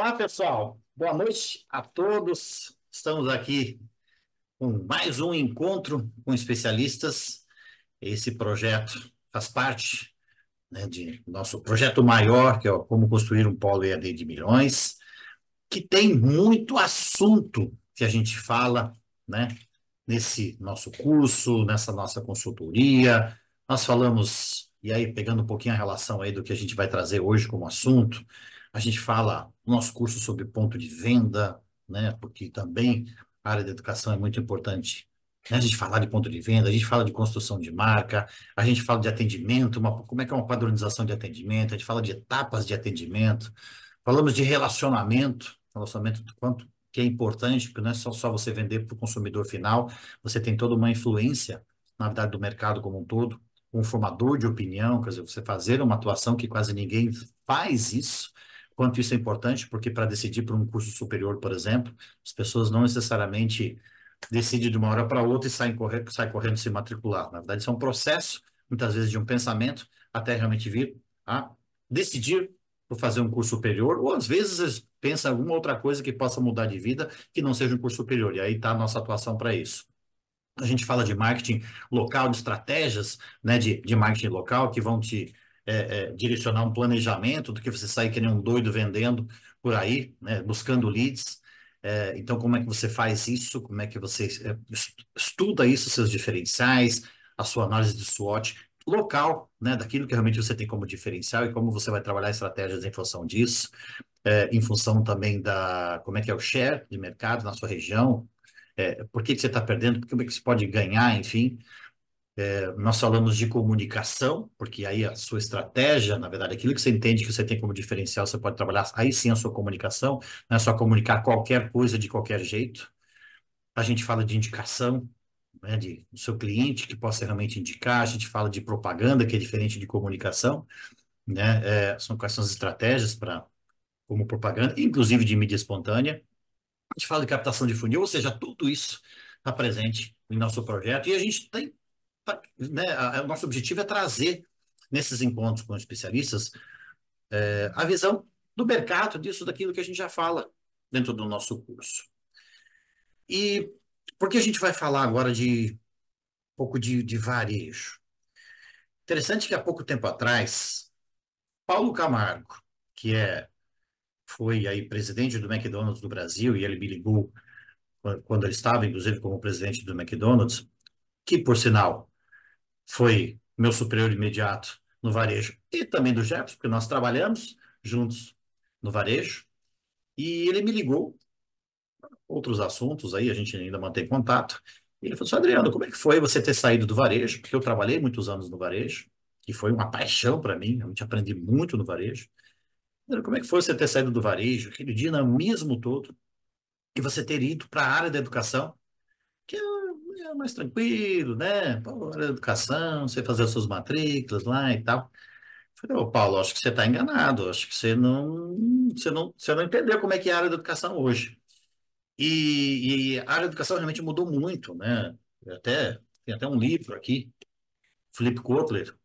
Olá, pessoal. Boa noite a todos. Estamos aqui com mais um encontro com especialistas. Esse projeto faz parte, né, de nosso projeto maior, que é o Como Construir um Polo EAD de Milhões, que tem muito assunto que a gente fala, né, nesse nosso curso, nessa nossa consultoria. Nós falamos, e aí pegando um pouquinho a relação aí do que a gente vai trazer hoje como assunto, a gente fala no nosso curso sobre ponto de venda, né? Porque também a área da educação é muito importante. Né? A gente fala de ponto de venda, a gente fala de construção de marca, a gente fala de atendimento, como é que é uma padronização de atendimento, a gente fala de etapas de atendimento, falamos de relacionamento do quanto que é importante, porque não é só você vender para o consumidor final, você tem toda uma influência, na verdade, do mercado como um todo, um formador de opinião, quer dizer, você fazer uma atuação que quase ninguém faz isso, quanto isso é importante, porque para decidir por um curso superior, por exemplo, as pessoas não necessariamente decidem de uma hora para outra e saem correndo se matricular. Na verdade, isso é um processo, muitas vezes, de um pensamento, até realmente vir a decidir por fazer um curso superior, ou às vezes pensa em alguma outra coisa que possa mudar de vida, que não seja um curso superior, e aí está a nossa atuação para isso. A gente fala de marketing local, de estratégias, né, de marketing local que vão te direcionar um planejamento do que você sair que nem um doido vendendo por aí, né, buscando leads. Então, como é que você faz isso? Como é que você estuda isso, seus diferenciais, a sua análise de SWOT local, né, daquilo que realmente você tem como diferencial e como você vai trabalhar estratégias em função disso, em função também da, como é que é o share de mercado na sua região, por que que você está perdendo, como é que você pode ganhar, enfim. Nós falamos de comunicação, porque aí a sua estratégia, na verdade, aquilo que você entende que você tem como diferencial, você pode trabalhar, aí sim a sua comunicação, não é só comunicar qualquer coisa de qualquer jeito. A gente fala de indicação, né, do seu cliente que possa realmente indicar, a gente fala de propaganda, que é diferente de comunicação, né, são quais são as estratégias para como propaganda, inclusive de mídia espontânea. A gente fala de captação de funil, ou seja, tudo isso está presente em nosso projeto e a gente tem, né, o nosso objetivo é trazer nesses encontros com especialistas a visão do mercado, disso, daquilo que a gente já fala dentro do nosso curso. E porque a gente vai falar agora de um pouco de varejo. Interessante que há pouco tempo atrás, Paulo Camargo, que foi aí presidente do McDonald's do Brasil, e ele me ligou quando ele estava, inclusive, como presidente do McDonald's, que, por sinal, foi meu superior imediato no varejo e também do Jefferson, porque nós trabalhamos juntos no varejo, e ele me ligou, outros assuntos aí, a gente ainda mantém contato, e ele falou assim, Adriano, como é que foi você ter saído do varejo? Porque eu trabalhei muitos anos no varejo, e foi uma paixão para mim, a gente aprendi muito no varejo. Como é que foi você ter saído do varejo, aquele dinamismo todo, e você ter ido para a área da educação, que é mais tranquilo, né? Pô, área da educação, você fazer as suas matrículas lá e tal. Falei, ô Paulo, acho que você está enganado, acho que você não entendeu como é que é a área da educação hoje. E a área da educação realmente mudou muito, né? Tem até um livro aqui, Philip Kotler,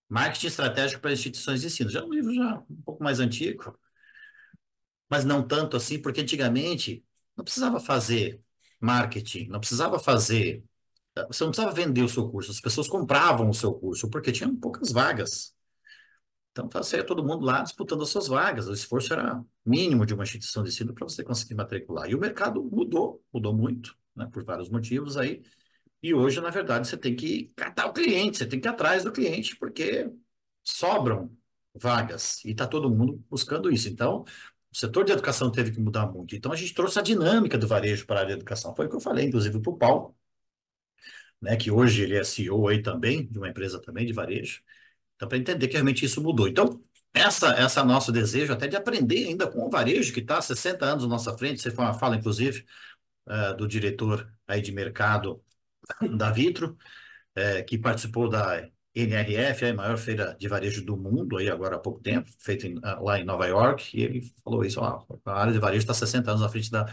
Marketing Estratégico para Instituições de Ensino. Já é um livro já um pouco mais antigo, mas não tanto assim, porque antigamente não precisava fazer marketing, não precisava fazer, você não precisava vender o seu curso, as pessoas compravam o seu curso, porque tinham poucas vagas. Então, saía todo mundo lá disputando as suas vagas. O esforço era mínimo de uma instituição de ensino para você conseguir matricular. E o mercado mudou muito, né, por vários motivos aí. E hoje, na verdade, você tem que catar o cliente, você tem que ir atrás do cliente, porque sobram vagas e está todo mundo buscando isso. Então, o setor de educação teve que mudar muito. Então, a gente trouxe a dinâmica do varejo para a área de educação. Foi o que eu falei, inclusive, para o Paulo, né, que hoje ele é CEO aí também, de uma empresa também de varejo. Então, para entender que realmente isso mudou. Então, essa é nosso desejo até de aprender ainda com o varejo, que está há 60 anos na nossa frente. Você foi uma fala, inclusive, do diretor aí de mercado da Vitro, que participou da NRF, a maior feira de varejo do mundo, aí agora há pouco tempo, feita lá em Nova York, e ele falou isso, ó, a área de varejo está 60 anos na frente da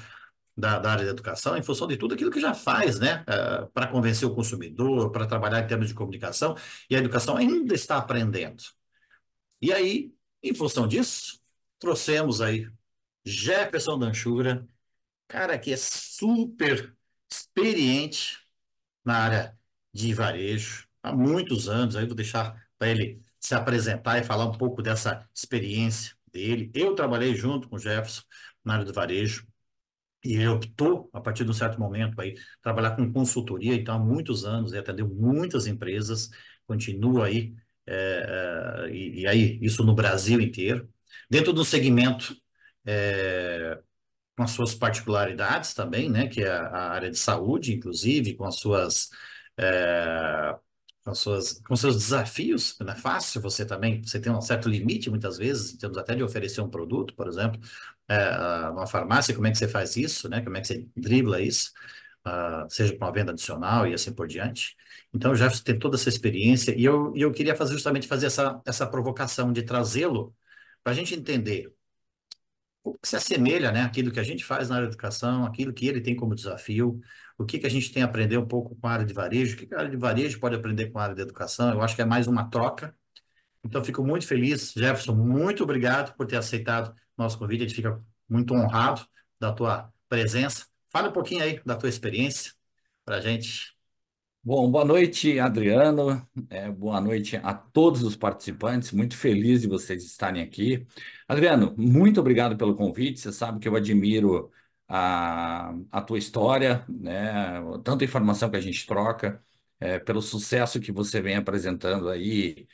área da educação, em função de tudo aquilo que já faz, né, para convencer o consumidor, para trabalhar em termos de comunicação, e a educação ainda está aprendendo. E aí, em função disso, trouxemos aí Jefferson Danchura, cara que é super experiente na área de varejo há muitos anos. Aí vou deixar para ele se apresentar e falar um pouco dessa experiência dele. Eu trabalhei junto com o Jefferson na área do varejo e ele optou, a partir de um certo momento, aí, trabalhar com consultoria, então há muitos anos, ele atendeu muitas empresas, continua aí, e aí, isso no Brasil inteiro. Dentro do segmento, com as suas particularidades também, né, que é a área de saúde, inclusive, é, com seus desafios, não é fácil, você também, você tem um certo limite, muitas vezes, em termos até de oferecer um produto, por exemplo, numa farmácia, como é que você faz isso, né, como é que você dribla isso, seja com uma venda adicional e assim por diante. Então, já tem toda essa experiência, e eu queria fazer justamente fazer essa provocação de trazê-lo para a gente entender o que se assemelha, né, àquilo que a gente faz na área de educação, aquilo que ele tem como desafio, o que que a gente tem a aprender um pouco com a área de varejo, o que que a área de varejo pode aprender com a área de educação. Eu acho que é mais uma troca. Então, fico muito feliz. Jefferson, muito obrigado por ter aceitado o nosso convite. A gente fica muito honrado da tua presença. Fala um pouquinho aí da tua experiência para a gente. Bom, boa noite, Adriano. Boa noite a todos os participantes. Muito feliz de vocês estarem aqui. Adriano, muito obrigado pelo convite. Você sabe que eu admiro a tua história, né? Tanta informação que a gente troca, pelo sucesso que você vem apresentando aí,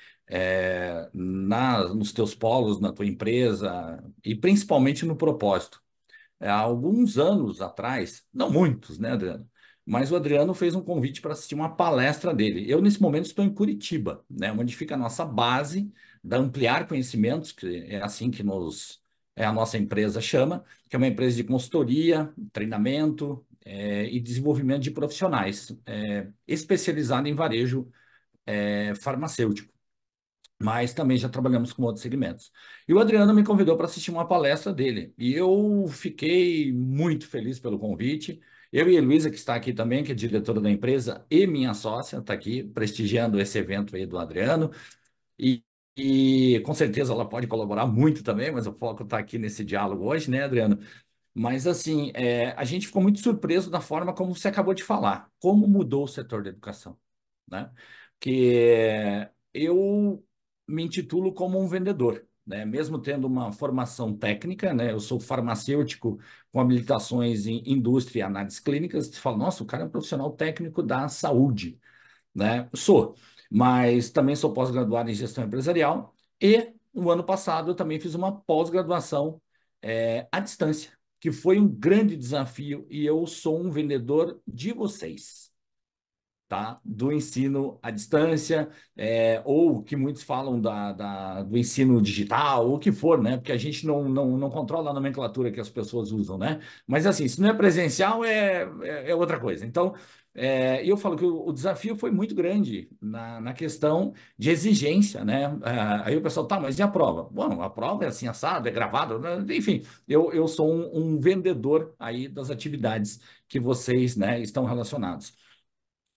nos teus polos, na tua empresa e principalmente no propósito. Há alguns anos atrás, não muitos, né, Adriano? Mas o Adriano fez um convite para assistir uma palestra dele. Eu, nesse momento, estou em Curitiba, né, onde fica a nossa base da Ampliar Conhecimentos, que é assim que a nossa empresa chama, que é uma empresa de consultoria, treinamento, e desenvolvimento de profissionais, especializada em varejo, farmacêutico, mas também já trabalhamos com outros segmentos. E o Adriano me convidou para assistir uma palestra dele, e eu fiquei muito feliz pelo convite. Eu e a Heloísa, que está aqui também, que é diretora da empresa e minha sócia, está aqui prestigiando esse evento aí do Adriano, e, e com certeza ela pode colaborar muito também, mas o foco está aqui nesse diálogo hoje, né, Adriano? Mas assim, a gente ficou muito surpreso da forma como você acabou de falar, como mudou o setor da educação, né? Que eu me intitulo como um vendedor, né? Mesmo tendo uma formação técnica, né? Eu sou farmacêutico com habilitações em indústria e análises clínicas. Você fala, nossa, o cara é um profissional técnico da saúde, né? Sou, mas também sou pós-graduado em gestão empresarial e no ano passado eu também fiz uma pós-graduação à distância, que foi um grande desafio e eu sou um vendedor de vocês, tá? Do ensino à distância, ou que muitos falam do ensino digital, ou o que for, né? Porque a gente não controla a nomenclatura que as pessoas usam, né? Mas assim, se não é presencial, é outra coisa. Então, eu falo que o desafio foi muito grande na questão de exigência, né? Aí o pessoal, tá, mas e a prova? Bom, a prova é assim, assado, é gravado, né? Enfim, eu sou um vendedor aí das atividades que vocês, né, estão relacionados.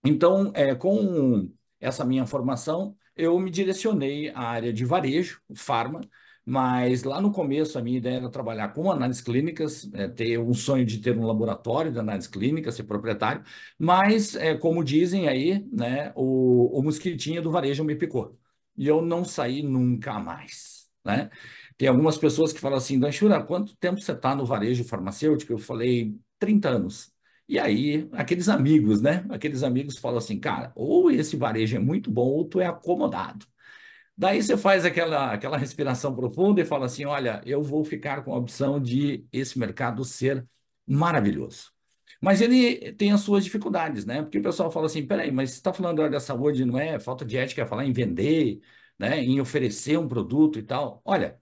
Então, com essa minha formação, eu me direcionei à área de varejo, farma, mas lá no começo a minha ideia era trabalhar com análises clínicas, ter um sonho de ter um laboratório de análises clínicas, ser proprietário, mas, como dizem aí, né, o mosquitinho do varejo me picou. E eu não saí nunca mais, né? Tem algumas pessoas que falam assim, Danchura, quanto tempo você está no varejo farmacêutico? Eu falei, 30 anos. E aí, aqueles amigos, né? Aqueles amigos falam assim, cara, ou esse varejo é muito bom, ou tu é acomodado. Daí você faz aquela respiração profunda e fala assim, olha, eu vou ficar com a opção de esse mercado ser maravilhoso. Mas ele tem as suas dificuldades, né? Porque o pessoal fala assim, peraí, mas você está falando da área da saúde, não é falta de ética, é falar em vender, né? Em oferecer um produto e tal. Olha,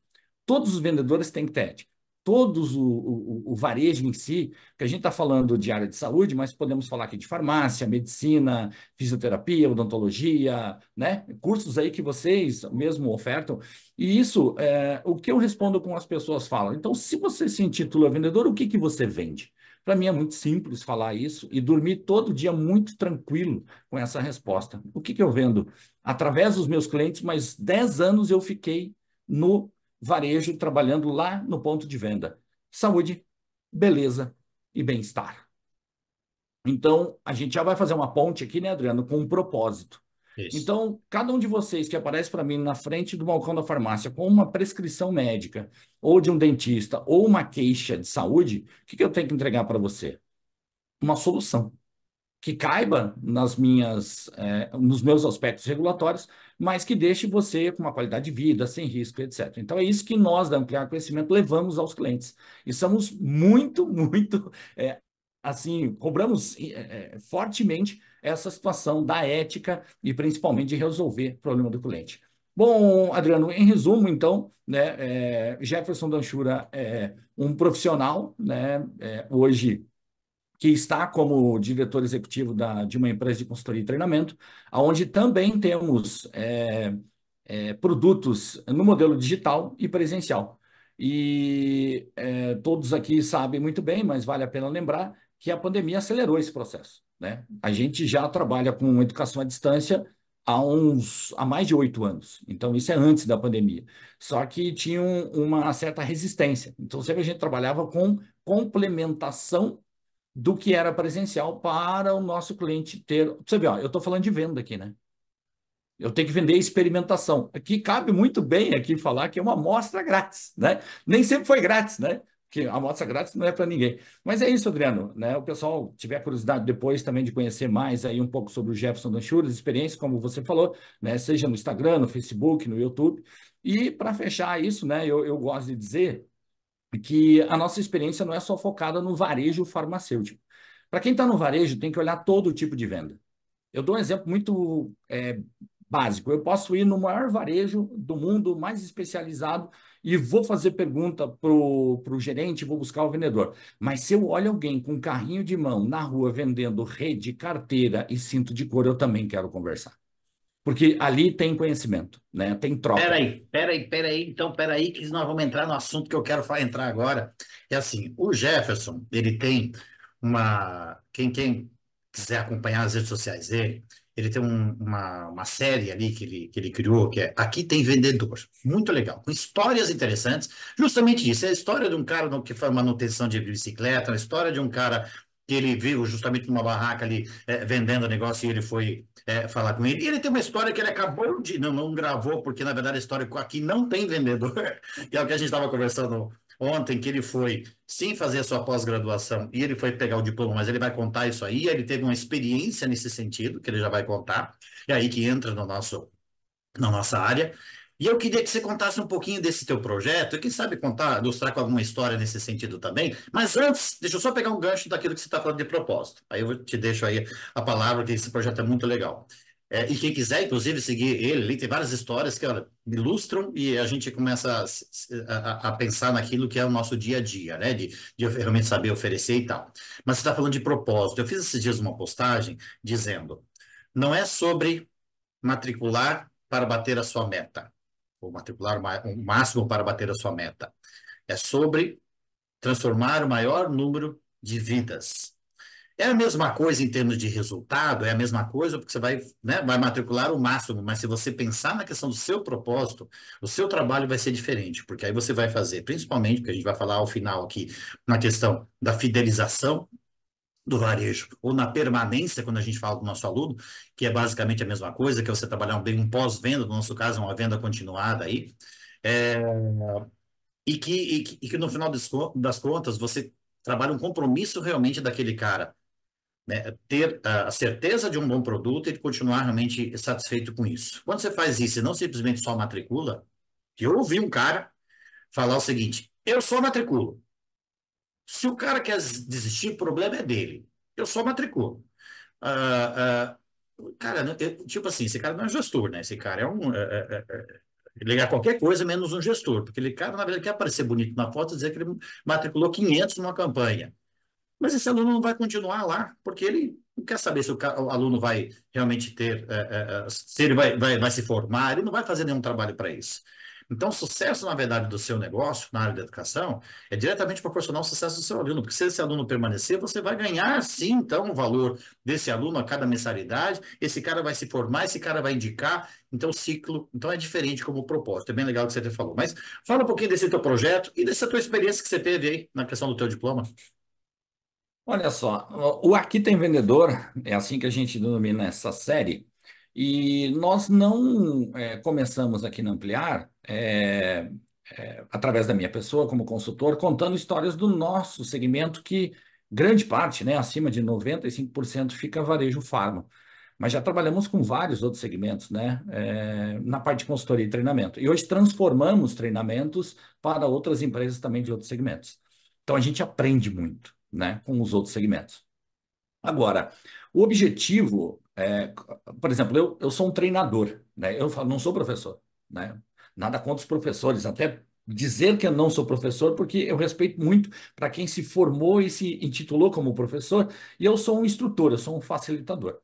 todos os vendedores têm que ter ética. Todos o varejo em si, que a gente está falando de área de saúde, mas podemos falar aqui de farmácia, medicina, fisioterapia, odontologia, né? Cursos aí que vocês mesmo ofertam. E isso é o que eu respondo com as pessoas falam. Então, se você se intitula vendedor, o que que você vende? Para mim é muito simples falar isso e dormir todo dia muito tranquilo com essa resposta. O que que eu vendo? Através dos meus clientes, mas 10 anos eu fiquei no varejo, trabalhando lá no ponto de venda. saúde, beleza e bem-estar. Então, a gente já vai fazer uma ponte aqui, né, Adriano, com um propósito. Isso. Então, cada um de vocês que aparece para mim na frente do balcão da farmácia com uma prescrição médica, ou de um dentista, ou uma queixa de saúde, o que que eu tenho que entregar para você? Uma solução que caiba nos meus aspectos regulatórios, mas que deixe você com uma qualidade de vida, sem risco, etc. Então, é isso que nós, da Ampliar Conhecimento, levamos aos clientes. E somos muito, muito, assim, cobramos fortemente essa situação da ética e principalmente de resolver o problema do cliente. Bom, Adriano, em resumo, então, né, Jefferson Danchura é um profissional, né, hoje que está como diretor executivo de uma empresa de consultoria e treinamento, onde também temos produtos no modelo digital e presencial. E todos aqui sabem muito bem, mas vale a pena lembrar que a pandemia acelerou esse processo, né? A gente já trabalha com educação à distância há mais de 8 anos. Então, isso é antes da pandemia. Só que tinha uma certa resistência. Então, sempre a gente trabalhava com complementação do que era presencial para o nosso cliente ter. Você vê, ó, eu estou falando de venda aqui, né? Eu tenho que vender experimentação. Aqui cabe muito bem aqui falar que é uma amostra grátis, né? Nem sempre foi grátis, né? Que a amostra grátis não é para ninguém. Mas é isso, Adriano, né? O pessoal tiver curiosidade depois também de conhecer mais aí um pouco sobre o Jefferson Danchura, as experiências, como você falou, né? Seja no Instagram, no Facebook, no YouTube. E para fechar isso, né? Eu gosto de dizer que a nossa experiência não é só focada no varejo farmacêutico. Para quem está no varejo, tem que olhar todo tipo de venda. Eu dou um exemplo muito básico. Eu posso ir no maior varejo do mundo, mais especializado, e vou fazer pergunta para o gerente, vou buscar o vendedor. Mas se eu olho alguém com um carrinho de mão na rua vendendo rede, carteira e cinto de couro, eu também quero conversar. Porque ali tem conhecimento, né? Tem troca. Peraí, então, peraí, que nós vamos entrar no assunto que eu quero entrar agora. É assim, o Jefferson, ele tem quem quiser acompanhar as redes sociais dele, ele tem uma série ali que ele criou, que é Aqui Tem Vendedor. Muito legal, com histórias interessantes. Justamente isso, é a história de um cara que faz manutenção de bicicleta, a história de um cara que ele viu justamente numa barraca ali vendendo negócio e ele foi falar com ele. E ele tem uma história que ele acabou de. Não gravou, porque na verdade a história aqui não tem vendedor, que é o que a gente estava conversando ontem, que ele foi sim fazer a sua pós-graduação e ele foi pegar o diploma, mas ele vai contar isso aí. Ele teve uma experiência nesse sentido, que ele já vai contar, e aí que entra na nossa área. E eu queria que você contasse um pouquinho desse teu projeto, e quem sabe contar, ilustrar com alguma história nesse sentido também. Mas antes, deixa eu só pegar um gancho daquilo que você está falando de propósito. Aí te deixo aí a palavra, que esse projeto é muito legal. E quem quiser, inclusive, seguir ele tem várias histórias que olha, ilustram e a gente começa a pensar naquilo que é o nosso dia a dia, né? De realmente saber oferecer e tal. Mas você está falando de propósito. Eu fiz esses dias uma postagem dizendo, não é sobre matricular para bater a sua meta ou matricular o máximo para bater a sua meta. É sobre transformar o maior número de vidas. É a mesma coisa em termos de resultado, é a mesma coisa porque você vai, né, vai matricular o máximo, mas se você pensar na questão do seu propósito, o seu trabalho vai ser diferente, porque aí você vai fazer, principalmente, porque a gente vai falar ao final aqui, na questão da fidelização do varejo, ou na permanência, quando a gente fala do nosso aluno, que é basicamente a mesma coisa, que é você trabalhar bem um pós-venda, no nosso caso, uma venda continuada aí, é, e que no final das contas você trabalha um compromisso realmente daquele cara, né? Ter a certeza de um bom produto e continuar realmente satisfeito com isso. Quando você faz isso e não simplesmente só matricula, eu ouvi um cara falar o seguinte, eu só matriculo. Se o cara quer desistir, o problema é dele. Eu só matriculo. Ah, cara, tipo assim, esse cara não é gestor, né? Esse cara é ele é qualquer coisa menos um gestor, porque ele, cara, na verdade, quer aparecer bonito na foto e dizer que ele matriculou 500 numa campanha. Mas esse aluno não vai continuar lá, porque ele não quer saber se o aluno vai realmente ter, se ele vai se formar, ele não vai fazer nenhum trabalho para isso. Então, o sucesso, na verdade, do seu negócio na área da educação é diretamente proporcional ao sucesso do seu aluno, porque se esse aluno permanecer, você vai ganhar, sim, então, o valor desse aluno a cada mensalidade, esse cara vai se formar, esse cara vai indicar, então o ciclo, então é diferente como propósito, é bem legal o que você até falou. Mas fala um pouquinho desse teu projeto e dessa tua experiência que você teve aí na questão do teu diploma. Olha só, o Aqui Tem Vendedor, é assim que a gente denomina essa série, e nós não começamos aqui na Ampliar, através da minha pessoa como consultor, contando histórias do nosso segmento, que grande parte, né, acima de 95% fica varejo farma. Mas já trabalhamos com vários outros segmentos, né, na parte de consultoria e treinamento. E hoje transformamos treinamentos para outras empresas também de outros segmentos. Então a gente aprende muito, né, com os outros segmentos. Agora, o objetivo por exemplo, eu sou um treinador, né? Eu não sou professor, né? Nada contra os professores, até dizer que eu não sou professor, porque eu respeito muito para quem se formou e se intitulou como professor, e eu sou um instrutor, eu sou um facilitador.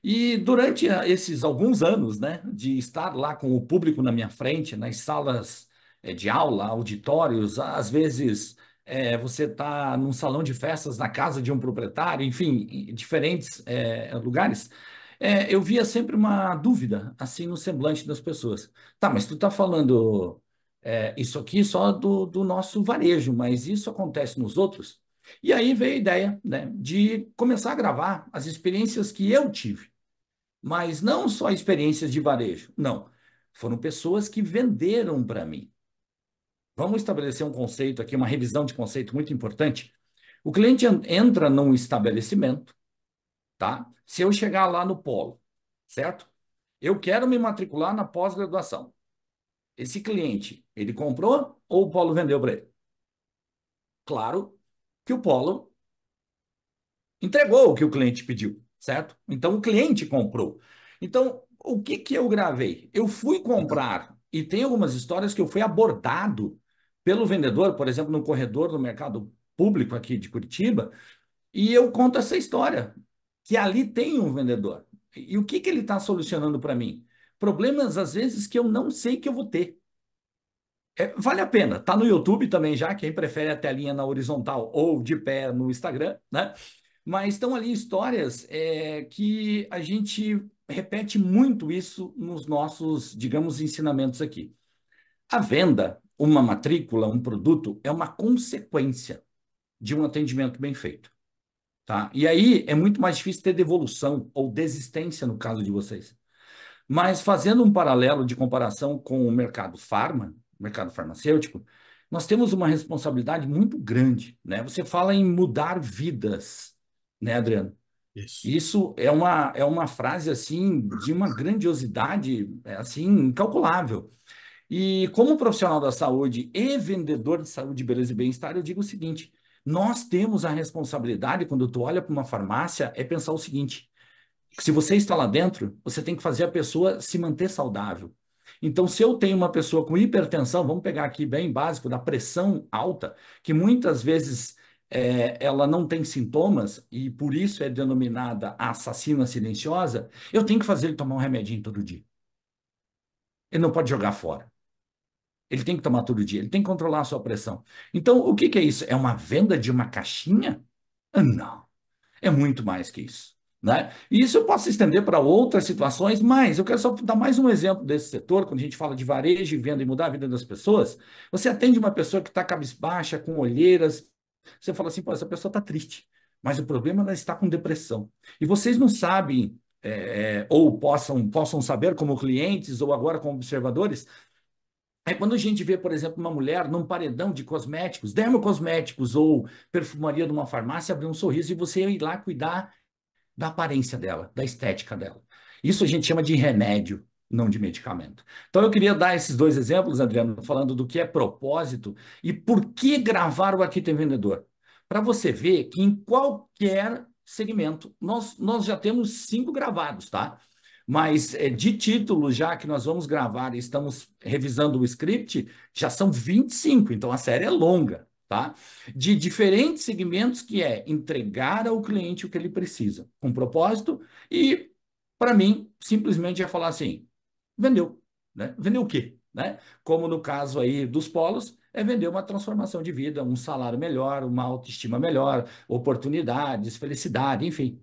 E durante esses alguns anos, né, de estar lá com o público na minha frente, nas salas de aula, auditórios, às vezes você está num salão de festas na casa de um proprietário, enfim, em diferentes lugares, eu via sempre uma dúvida, assim, no semblante das pessoas. Tá, mas tu está falando isso aqui só do nosso varejo, mas isso acontece nos outros? E aí veio a ideia, né, de começar a gravar as experiências que eu tive, mas não só experiências de varejo, não. Foram pessoas que venderam para mim. Vamos estabelecer um conceito aqui, uma revisão de conceito muito importante. O cliente entra num estabelecimento, tá? Se eu chegar lá no polo, certo? Eu quero me matricular na pós-graduação. Esse cliente, ele comprou ou o polo vendeu para ele? Claro que o polo entregou o que o cliente pediu, certo? Então o cliente comprou. Então, o que que eu gravei? Eu fui comprar e tem algumas histórias que eu fui abordado pelo vendedor, por exemplo, no corredor do mercado público aqui de Curitiba, e eu conto essa história, que ali tem um vendedor. E o que que ele está solucionando para mim? Problemas, às vezes, que eu não sei que eu vou ter. Vale a pena. Tá no YouTube também já, quem prefere a telinha na horizontal ou de pé no Instagram, né? Mas estão ali histórias que a gente repete muito isso nos nossos, digamos, ensinamentos aqui. A venda, uma matrícula, um produto, é uma consequência de um atendimento bem feito, tá? E aí é muito mais difícil ter devolução ou desistência no caso de vocês. Mas fazendo um paralelo de comparação com o mercado farma, mercado farmacêutico, nós temos uma responsabilidade muito grande, né? Você fala em mudar vidas, né, Adriano? Isso. Isso é uma frase, assim, de uma grandiosidade, assim, incalculável. E como profissional da saúde e vendedor de saúde, beleza e bem-estar, eu digo o seguinte, nós temos a responsabilidade, quando tu olha para uma farmácia, é pensar o seguinte, se você está lá dentro, você tem que fazer a pessoa se manter saudável. Então, se eu tenho uma pessoa com hipertensão, vamos pegar aqui bem básico, da pressão alta, que muitas vezes ela não tem sintomas e por isso é denominada assassina silenciosa, eu tenho que fazer ele tomar um remedinho todo dia. Ele não pode jogar fora. Ele tem que tomar todo dia, ele tem que controlar a sua pressão. Então, o que que é isso? É uma venda de uma caixinha? Não. É muito mais que isso, né? E isso eu posso estender para outras situações, mas eu quero só dar mais um exemplo desse setor, quando a gente fala de varejo e venda e mudar a vida das pessoas. Você atende uma pessoa que está cabisbaixa, com olheiras, você fala assim, pô, essa pessoa está triste, mas o problema é ela está com depressão. E vocês não sabem, ou possam saber como clientes, ou agora como observadores, quando a gente vê, por exemplo, uma mulher num paredão de cosméticos, dermocosméticos ou perfumaria de uma farmácia, abrir um sorriso e você ir lá cuidar da aparência dela, da estética dela. Isso a gente chama de remédio, não de medicamento. Então eu queria dar esses dois exemplos, Adriano, falando do que é propósito e por que gravar o Aqui Tem Vendedor. Para você ver que em qualquer segmento, nós já temos 5 gravados, tá? Mas de título, já que nós vamos gravar e estamos revisando o script, já são 25, então a série é longa, tá? De diferentes segmentos, que é entregar ao cliente o que ele precisa, com propósito, e, para mim, simplesmente é falar assim, vendeu, né? Vendeu o quê? né? Como no caso aí dos polos, é vender uma transformação de vida, um salário melhor, uma autoestima melhor, oportunidades, felicidade, enfim.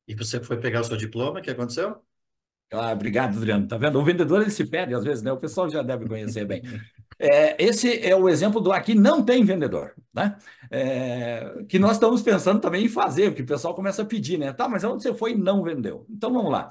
E você foi pegar o seu diploma, o que aconteceu? Ah, obrigado, Adriano. Tá vendo? O vendedor ele se perde às vezes, né? O pessoal já deve conhecer bem. Esse é o exemplo do aqui não tem vendedor, né? Que nós estamos pensando também em fazer, porque o pessoal começa a pedir, né? Tá, mas onde você foi e não vendeu? Então vamos lá.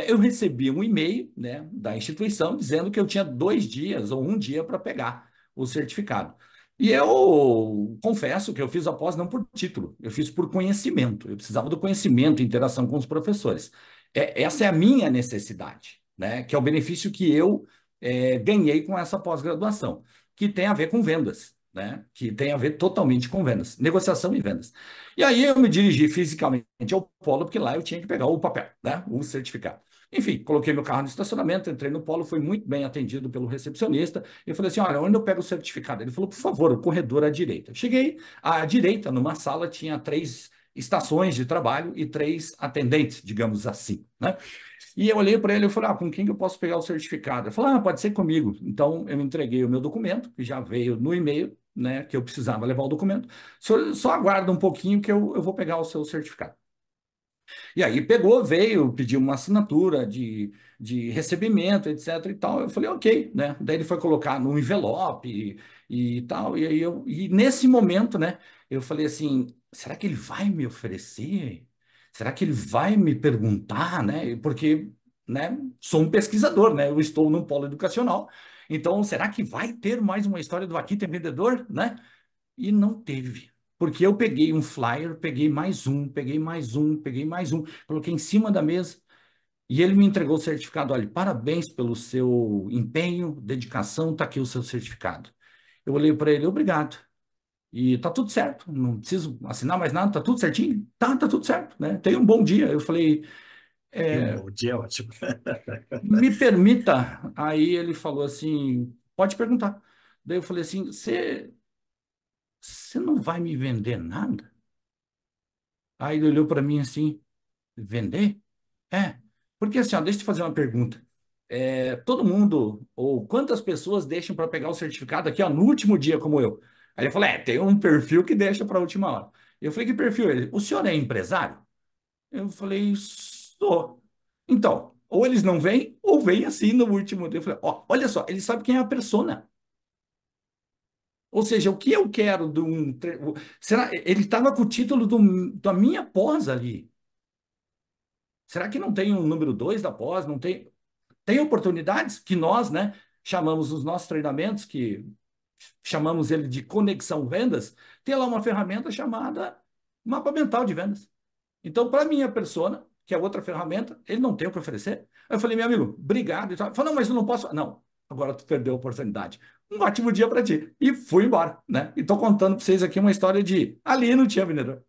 Eu recebi um e-mail, né, da instituição dizendo que eu tinha 2 dias ou um dia para pegar o certificado. E eu confesso que eu fiz a pós não por título, eu fiz por conhecimento. Eu precisava do conhecimento, interação com os professores. Essa é a minha necessidade, né? Que é o benefício que eu ganhei com essa pós-graduação, que tem a ver com vendas, né? Que tem a ver totalmente com vendas, negociação e vendas. E aí eu me dirigi fisicamente ao polo, porque lá eu tinha que pegar o papel, né? O certificado. Enfim, coloquei meu carro no estacionamento, entrei no polo, fui muito bem atendido pelo recepcionista. Eu falei assim: olha, onde eu pego o certificado? Ele falou: por favor, o corredor à direita. Cheguei à direita, numa sala, tinha 3 estações de trabalho e 3 atendentes, digamos assim, né? E eu olhei para ele e falei: com quem que eu posso pegar o certificado? Ele falou: pode ser comigo. Então, eu entreguei o meu documento, que já veio no e-mail, né, que eu precisava levar o documento. O senhor só aguarda um pouquinho que eu vou pegar o seu certificado. E aí pegou, veio, pediu uma assinatura de recebimento, etc e tal. Eu falei: ok, né? Daí ele foi colocar no envelope e tal. E aí e nesse momento, né, eu falei assim: será que ele vai me oferecer? Será que ele vai me perguntar, né? Porque, né, sou um pesquisador, né? Eu estou num polo educacional. Então, será que vai ter mais uma história do Aqui Tem Vendedor, né? E não teve. Porque eu peguei um flyer, peguei mais um, peguei mais um, peguei mais um, coloquei em cima da mesa e ele me entregou o certificado. Olha, parabéns pelo seu empenho, dedicação, está aqui o seu certificado. Eu olhei para ele: obrigado. E tá tudo certo, não preciso assinar mais nada, tá tudo certinho? Tá tudo certo, né? Tenha um bom dia. Eu falei: E um bom dia, ótimo. me permita. Aí ele falou assim: pode perguntar. Daí eu falei assim: você não vai me vender nada? Aí ele olhou para mim assim: vender? É. Porque assim, ó, deixa eu te fazer uma pergunta. Todo mundo, ou quantas pessoas deixam para pegar o certificado aqui, ó, no último dia, como eu? Aí ele falou: tem um perfil que deixa para a última hora. Eu falei: que perfil é ele? O senhor é empresário? Eu falei: sou. Então, ou eles não vêm, ou vêm assim no último dia. Eu falei: ó, olha só, ele sabe quem é a persona. Ou seja, o que eu quero de um. Será? Ele estava com o título da minha pós ali. Será que não tem um número 2 da pós? Não tem? Tem oportunidades que nós, né, chamamos os nossos treinamentos, que chamamos ele de conexão vendas, tem lá uma ferramenta chamada mapa mental de vendas. Então, para minha persona, que é outra ferramenta, ele não tem o que oferecer. Aí eu falei: meu amigo, obrigado. Ele falou: não, mas eu não posso. Não, agora tu perdeu a oportunidade. Um ótimo dia para ti. E fui embora, né? E estou contando para vocês aqui uma história de ali não tinha vendedor.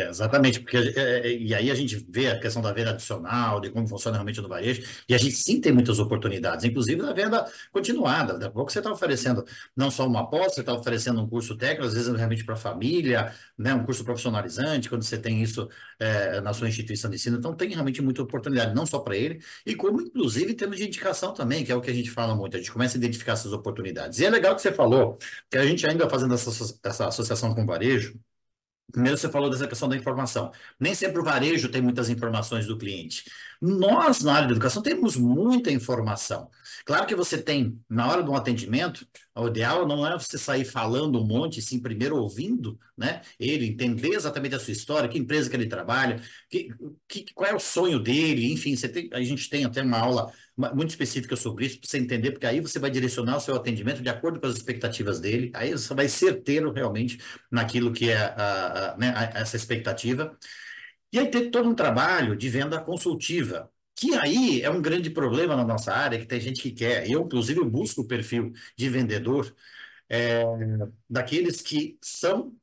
Exatamente, porque e aí a gente vê a questão da venda adicional, de como funciona realmente no varejo, e a gente sim tem muitas oportunidades, inclusive na venda continuada. Daqui a pouco você está oferecendo não só uma pós, você está oferecendo um curso técnico, às vezes realmente para a família, né, um curso profissionalizante, quando você tem isso na sua instituição de ensino, então tem realmente muita oportunidade, não só para ele, e como inclusive em termos de indicação também, que é o que a gente fala muito, a gente começa a identificar essas oportunidades. E é legal que você falou, que a gente ainda fazendo essa associação com o varejo. Primeiro, você falou dessa questão da informação. Nem sempre o varejo tem muitas informações do cliente. Nós, na área da educação, temos muita informação. Claro que você tem, na hora de um atendimento, o ideal não é você sair falando um monte, sim, primeiro ouvindo, né? Ele entender exatamente a sua história, que empresa que ele trabalha, qual é o sonho dele, enfim, a gente tem até uma aula muito específica sobre isso, para você entender, porque aí você vai direcionar o seu atendimento de acordo com as expectativas dele, aí você vai certeiro realmente naquilo que é né, essa expectativa. E aí tem todo um trabalho de venda consultiva, que aí é um grande problema na nossa área, que tem gente que quer. Eu, inclusive, busco o perfil de vendedor é, daqueles que são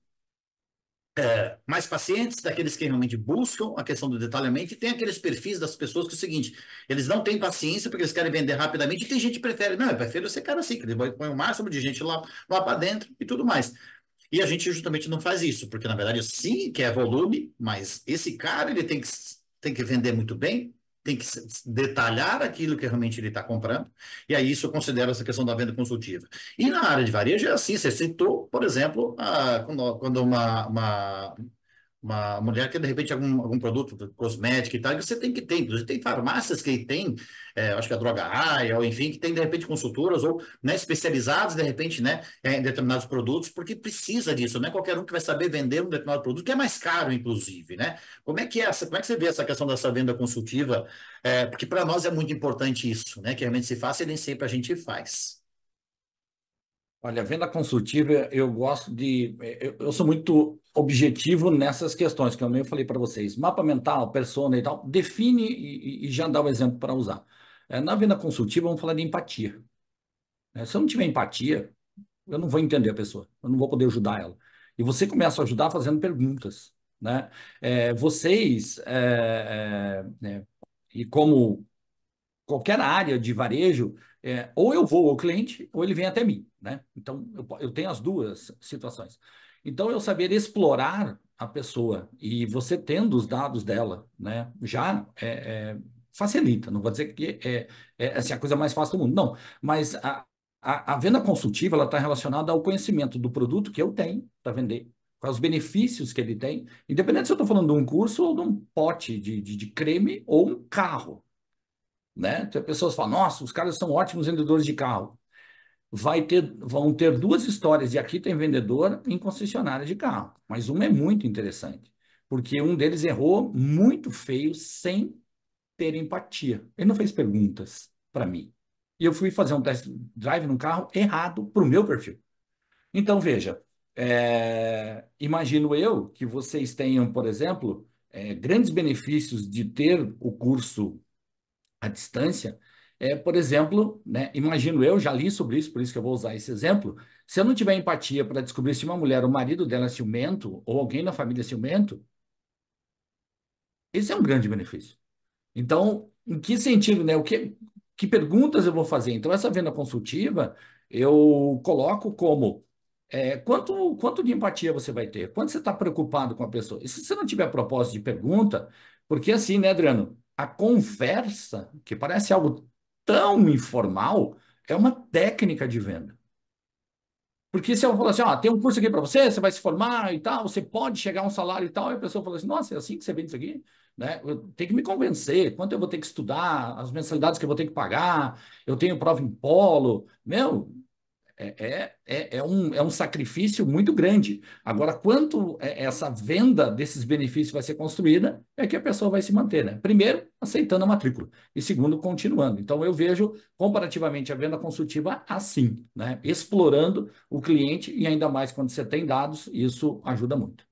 mais pacientes, daqueles que realmente buscam a questão do detalhamento, e tem aqueles perfis das pessoas que é o seguinte: eles não têm paciência porque eles querem vender rapidamente, e tem gente que prefere, não, eu prefiro esse cara assim, que ele põe o máximo de gente lá para dentro e tudo mais. E a gente justamente não faz isso, porque na verdade sim quer volume, mas esse cara ele tem que vender muito bem, tem que detalhar aquilo que realmente ele está comprando, e aí isso eu considero essa questão da venda consultiva. E na área de varejo é assim, você citou, por exemplo, quando uma mulher quer, de repente, algum produto cosmético e tal, que você tem que ter. Inclusive, tem farmácias que tem, acho que a Droga Raia, ou enfim, que tem, de repente, consultoras ou, né, especializadas, de repente, né, em determinados produtos, porque precisa disso. Não é qualquer um que vai saber vender um determinado produto, que é mais caro, inclusive, né? Como é que você vê essa questão dessa venda consultiva? Porque para nós é muito importante isso, né? Que realmente se faça e nem sempre a gente faz. Olha, venda consultiva, eu gosto de. Eu sou muito objetivo nessas questões, que eu falei para vocês. Mapa mental, persona e tal, define e já dá o exemplo para usar. Na venda consultiva, vamos falar de empatia. Se eu não tiver empatia, eu não vou entender a pessoa, eu não vou poder ajudar ela. E você começa a ajudar fazendo perguntas, né? Vocês, e como qualquer área de varejo, ou eu vou ao cliente, ou ele vem até mim, né? Então, eu tenho as duas situações. Então, eu saber explorar a pessoa e você tendo os dados dela, né, já facilita. Não vou dizer que é assim, a coisa mais fácil do mundo, não. Mas a venda consultiva, ela está relacionada ao conhecimento do produto que eu tenho para vender, quais os benefícios que ele tem, independente se eu estou falando de um curso ou de um pote de creme ou um carro, né? Então, pessoas falam, nossa, os caras são ótimos vendedores de carro. Vão ter duas histórias, e aqui tem vendedor em concessionária de carro, mas uma é muito interessante, porque um deles errou muito feio sem ter empatia. Ele não fez perguntas para mim. E eu fui fazer um test drive num carro errado para o meu perfil. Então, veja, imagino eu que vocês tenham, por exemplo, grandes benefícios de ter o curso à distância, por exemplo, né, imagino eu, já li sobre isso, por isso que eu vou usar esse exemplo, se eu não tiver empatia para descobrir se uma mulher, o marido dela é ciumento, ou alguém na família é ciumento, esse é um grande benefício. Então, em que sentido, né? Que perguntas eu vou fazer? Então, essa venda consultiva, eu coloco como quanto de empatia você vai ter? Quanto você está preocupado com a pessoa? E se você não tiver propósito de pergunta, porque assim, né, Adriano? A conversa, que parece algo tão informal, é uma técnica de venda. Porque se eu falar assim, ó, tem um curso aqui para você, você vai se formar e tal, você pode chegar a um salário e tal, e a pessoa fala assim, nossa, é assim que você vende isso aqui? Né? Eu tenho que me convencer, quanto eu vou ter que estudar, as mensalidades que eu vou ter que pagar, eu tenho prova em polo, meu, é um sacrifício muito grande. Agora, quanto essa venda desses benefícios vai ser construída, é que a pessoa vai se manter, né? Primeiro, aceitando a matrícula, e segundo, continuando. Então, eu vejo comparativamente a venda consultiva assim, né? Explorando o cliente, e ainda mais quando você tem dados, isso ajuda muito.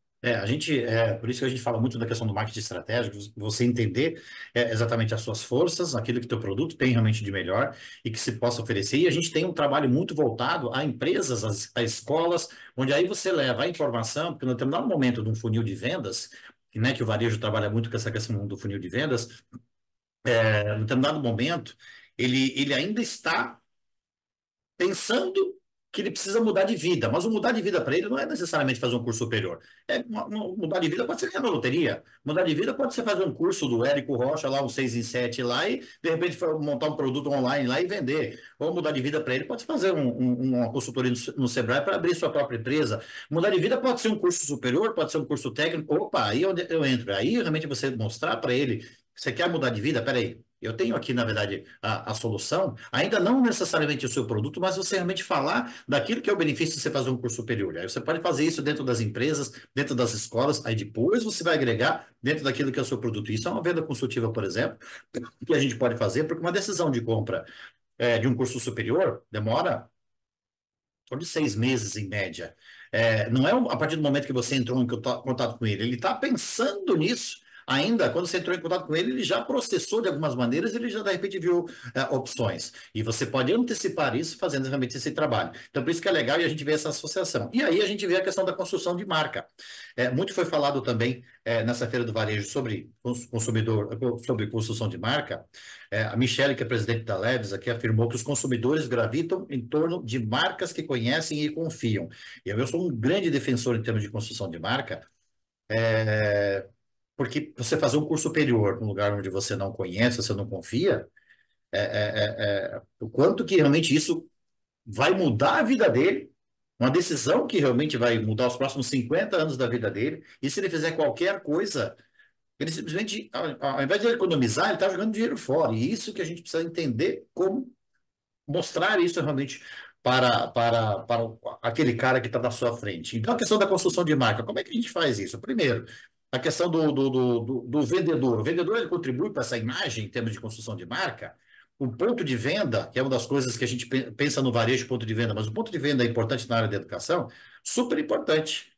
Por isso que a gente fala muito da questão do marketing estratégico, você entender exatamente as suas forças, aquilo que teu produto tem realmente de melhor e que se possa oferecer. E a gente tem um trabalho muito voltado a empresas, a escolas, onde aí você leva a informação, porque no determinado momento de um funil de vendas, né, que o varejo trabalha muito com essa questão do funil de vendas, no determinado momento, ele ainda está pensando que ele precisa mudar de vida, mas o mudar de vida para ele não é necessariamente fazer um curso superior. Mudar de vida pode ser ganhar na loteria. Mudar de vida pode ser fazer um curso do Érico Rocha, lá, um 6 em 7 lá, e de repente montar um produto online lá e vender. Ou mudar de vida para ele pode fazer uma consultoria no Sebrae para abrir sua própria empresa. Mudar de vida pode ser um curso superior, pode ser um curso técnico. Opa, aí é onde eu entro. Aí realmente você mostrar para ele, você quer mudar de vida? Peraí. Eu tenho aqui, na verdade, a solução, ainda não necessariamente o seu produto, mas você realmente falar daquilo que é o benefício de você fazer um curso superior. Aí você pode fazer isso dentro das empresas, dentro das escolas, aí depois você vai agregar dentro daquilo que é o seu produto. Isso é uma venda consultiva, por exemplo, que a gente pode fazer, porque uma decisão de compra de um curso superior demora de 6 meses em média. Não é a partir do momento que você entrou em contato com ele está pensando nisso. Ainda, quando você entrou em contato com ele já processou de algumas maneiras, ele já de repente viu opções. E você pode antecipar isso fazendo realmente esse trabalho. Então, por isso que é legal e a gente vê essa associação. E aí a gente vê a questão da construção de marca. Muito foi falado também nessa feira do varejo sobre consumidor, sobre construção de marca. A Michelle, que é presidente da Leves, aqui afirmou que os consumidores gravitam em torno de marcas que conhecem e confiam. Eu sou um grande defensor em termos de construção de marca, Porque você fazer um curso superior num lugar onde você não conhece, você não confia, o quanto que realmente isso vai mudar a vida dele, uma decisão que realmente vai mudar os próximos 50 anos da vida dele, e se ele fizer qualquer coisa, ele simplesmente, ao invés de economizar, ele está jogando dinheiro fora. E isso que a gente precisa entender como mostrar isso realmente para aquele cara que está na sua frente. Então, a questão da construção de marca, como é que a gente faz isso? Primeiro, a questão do vendedor. O vendedor ele contribui para essa imagem em termos de construção de marca. O ponto de venda, que é uma das coisas que a gente pensa no varejo, ponto de venda, mas o ponto de venda é importante na área da educação, super importante.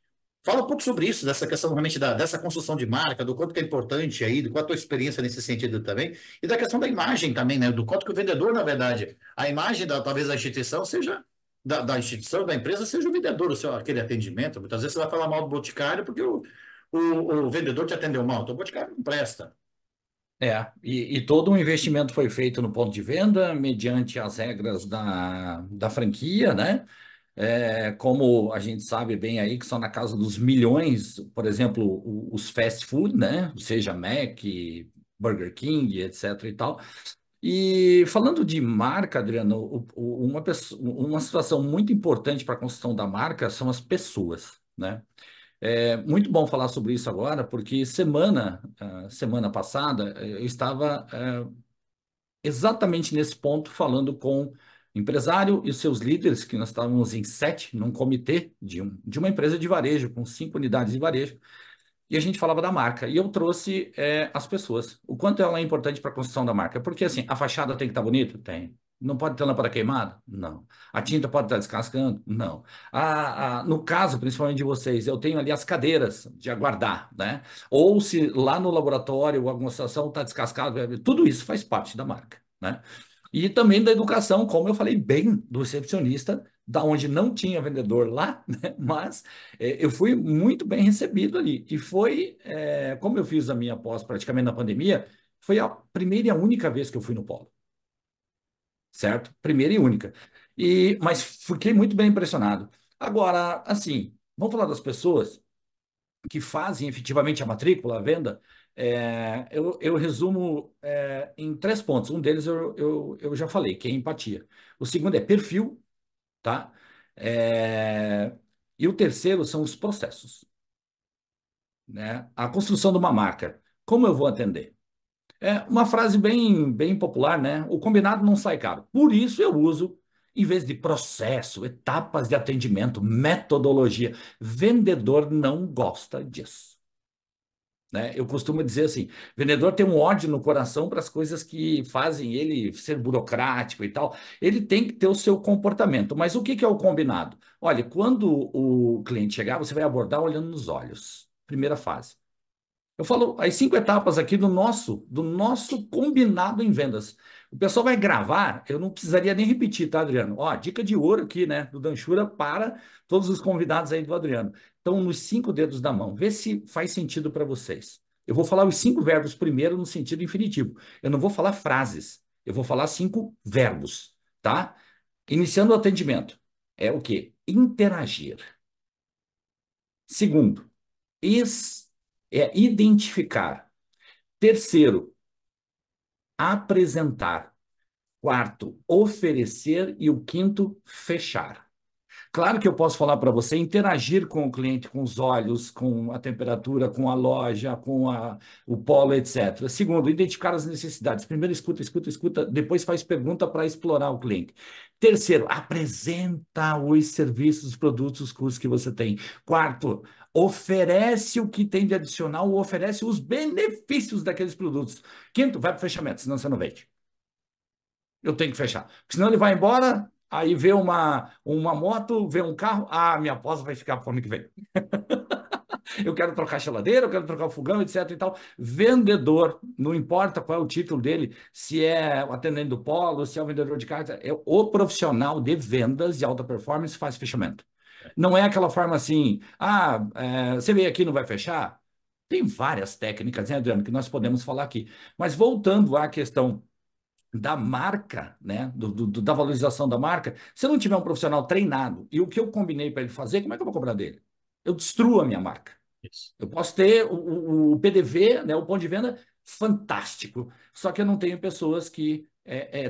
Fala um pouco sobre isso, dessa questão realmente dessa construção de marca, do quanto que é importante aí, do qual a tua experiência nesse sentido também, e da questão da imagem também, né? Do quanto que o vendedor, na verdade, a imagem talvez da instituição seja, da instituição, da empresa, seja o vendedor, aquele atendimento. Muitas vezes você vai falar mal do boticário porque o vendedor te atendeu mal, então o boticário não presta. E todo um investimento foi feito no ponto de venda, mediante as regras da franquia, né? Como a gente sabe bem aí, que são na casa dos milhões, por exemplo, os fast food, né? Seja Mac, Burger King, etc. e tal. E falando de marca, Adriano, uma situação muito importante para a construção da marca são as pessoas, né? É muito bom falar sobre isso agora, porque semana passada eu estava exatamente nesse ponto falando com o empresário e os seus líderes, que nós estávamos em 7, num comitê de uma empresa de varejo, com 5 unidades de varejo, e a gente falava da marca. E eu trouxe as pessoas. O quanto ela é importante para a construção da marca. Porque assim, a fachada tem que estar bonita? Tem. Não pode ter lâmpada queimada? Não. A tinta pode estar descascando? Não. No caso, principalmente de vocês, eu tenho ali as cadeiras de aguardar, né? Ou se lá no laboratório alguma situação está descascado, tudo isso faz parte da marca, né? E também da educação, como eu falei bem do recepcionista, da onde não tinha vendedor lá, né? Mas eu fui muito bem recebido ali. E foi, como eu fiz a minha pós praticamente na pandemia, foi a primeira e a única vez que eu fui no Polo, certo? Primeira e única. Mas fiquei muito bem impressionado. Agora, assim, vamos falar das pessoas que fazem efetivamente a matrícula, a venda. Eu resumo em 3 pontos. Um deles eu já falei, que é empatia. O segundo é perfil, tá? E o terceiro são os processos, né? A construção de uma marca. Como eu vou atender? É uma frase bem popular, né? O combinado não sai caro. Por isso eu uso, em vez de processo, etapas de atendimento, metodologia. Vendedor não gosta disso, né? Eu costumo dizer assim, vendedor tem um ódio no coração para as coisas que fazem ele ser burocrático e tal. Ele tem que ter o seu comportamento. Mas o que que é o combinado? Olha, quando o cliente chegar, você vai abordar olhando nos olhos. Primeira fase. Eu falo as 5 etapas aqui do nosso combinado em vendas. O pessoal vai gravar, eu não precisaria nem repetir, tá, Adriano? Ó, dica de ouro aqui, né, do Danchura para todos os convidados aí do Adriano. Então, nos 5 dedos da mão, vê se faz sentido para vocês. Eu vou falar os 5 verbos primeiro no sentido infinitivo. Eu não vou falar frases, eu vou falar 5 verbos, tá? Iniciando o atendimento. É o quê? Interagir. Segundo, identificar. Terceiro, apresentar. Quarto, oferecer. E o quinto, fechar. Claro que eu posso falar para você interagir com o cliente, com os olhos, com a temperatura, com a loja, o polo, etc. Segundo, identificar as necessidades. Primeiro, escuta, escuta, escuta, depois faz pergunta para explorar o cliente. Terceiro, apresenta os serviços, os produtos, os cursos que você tem. Quarto, oferece o que tem de adicional, ou oferece os benefícios daqueles produtos. Quinto, vai para o fechamento, senão você não vende. Eu tenho que fechar. Porque senão ele vai embora, aí vê uma moto, vê um carro, minha pós vai ficar para o ano que vem. Eu quero trocar a geladeira, eu quero trocar o fogão, etc e tal. Vendedor, não importa qual é o título dele, se é o atendente do polo, se é o vendedor de carta, é o profissional de vendas de alta performance faz fechamento. Não é aquela forma assim, você veio aqui e não vai fechar? Tem várias técnicas, né, Adriano, que nós podemos falar aqui. Mas voltando à questão da marca, né, da valorização da marca, se eu não tiver um profissional treinado e o que eu combinei para ele fazer, como é que eu vou cobrar dele? Eu destruo a minha marca. Isso. Eu posso ter o PDV, né, o ponto de venda, fantástico. Só que eu não tenho pessoas que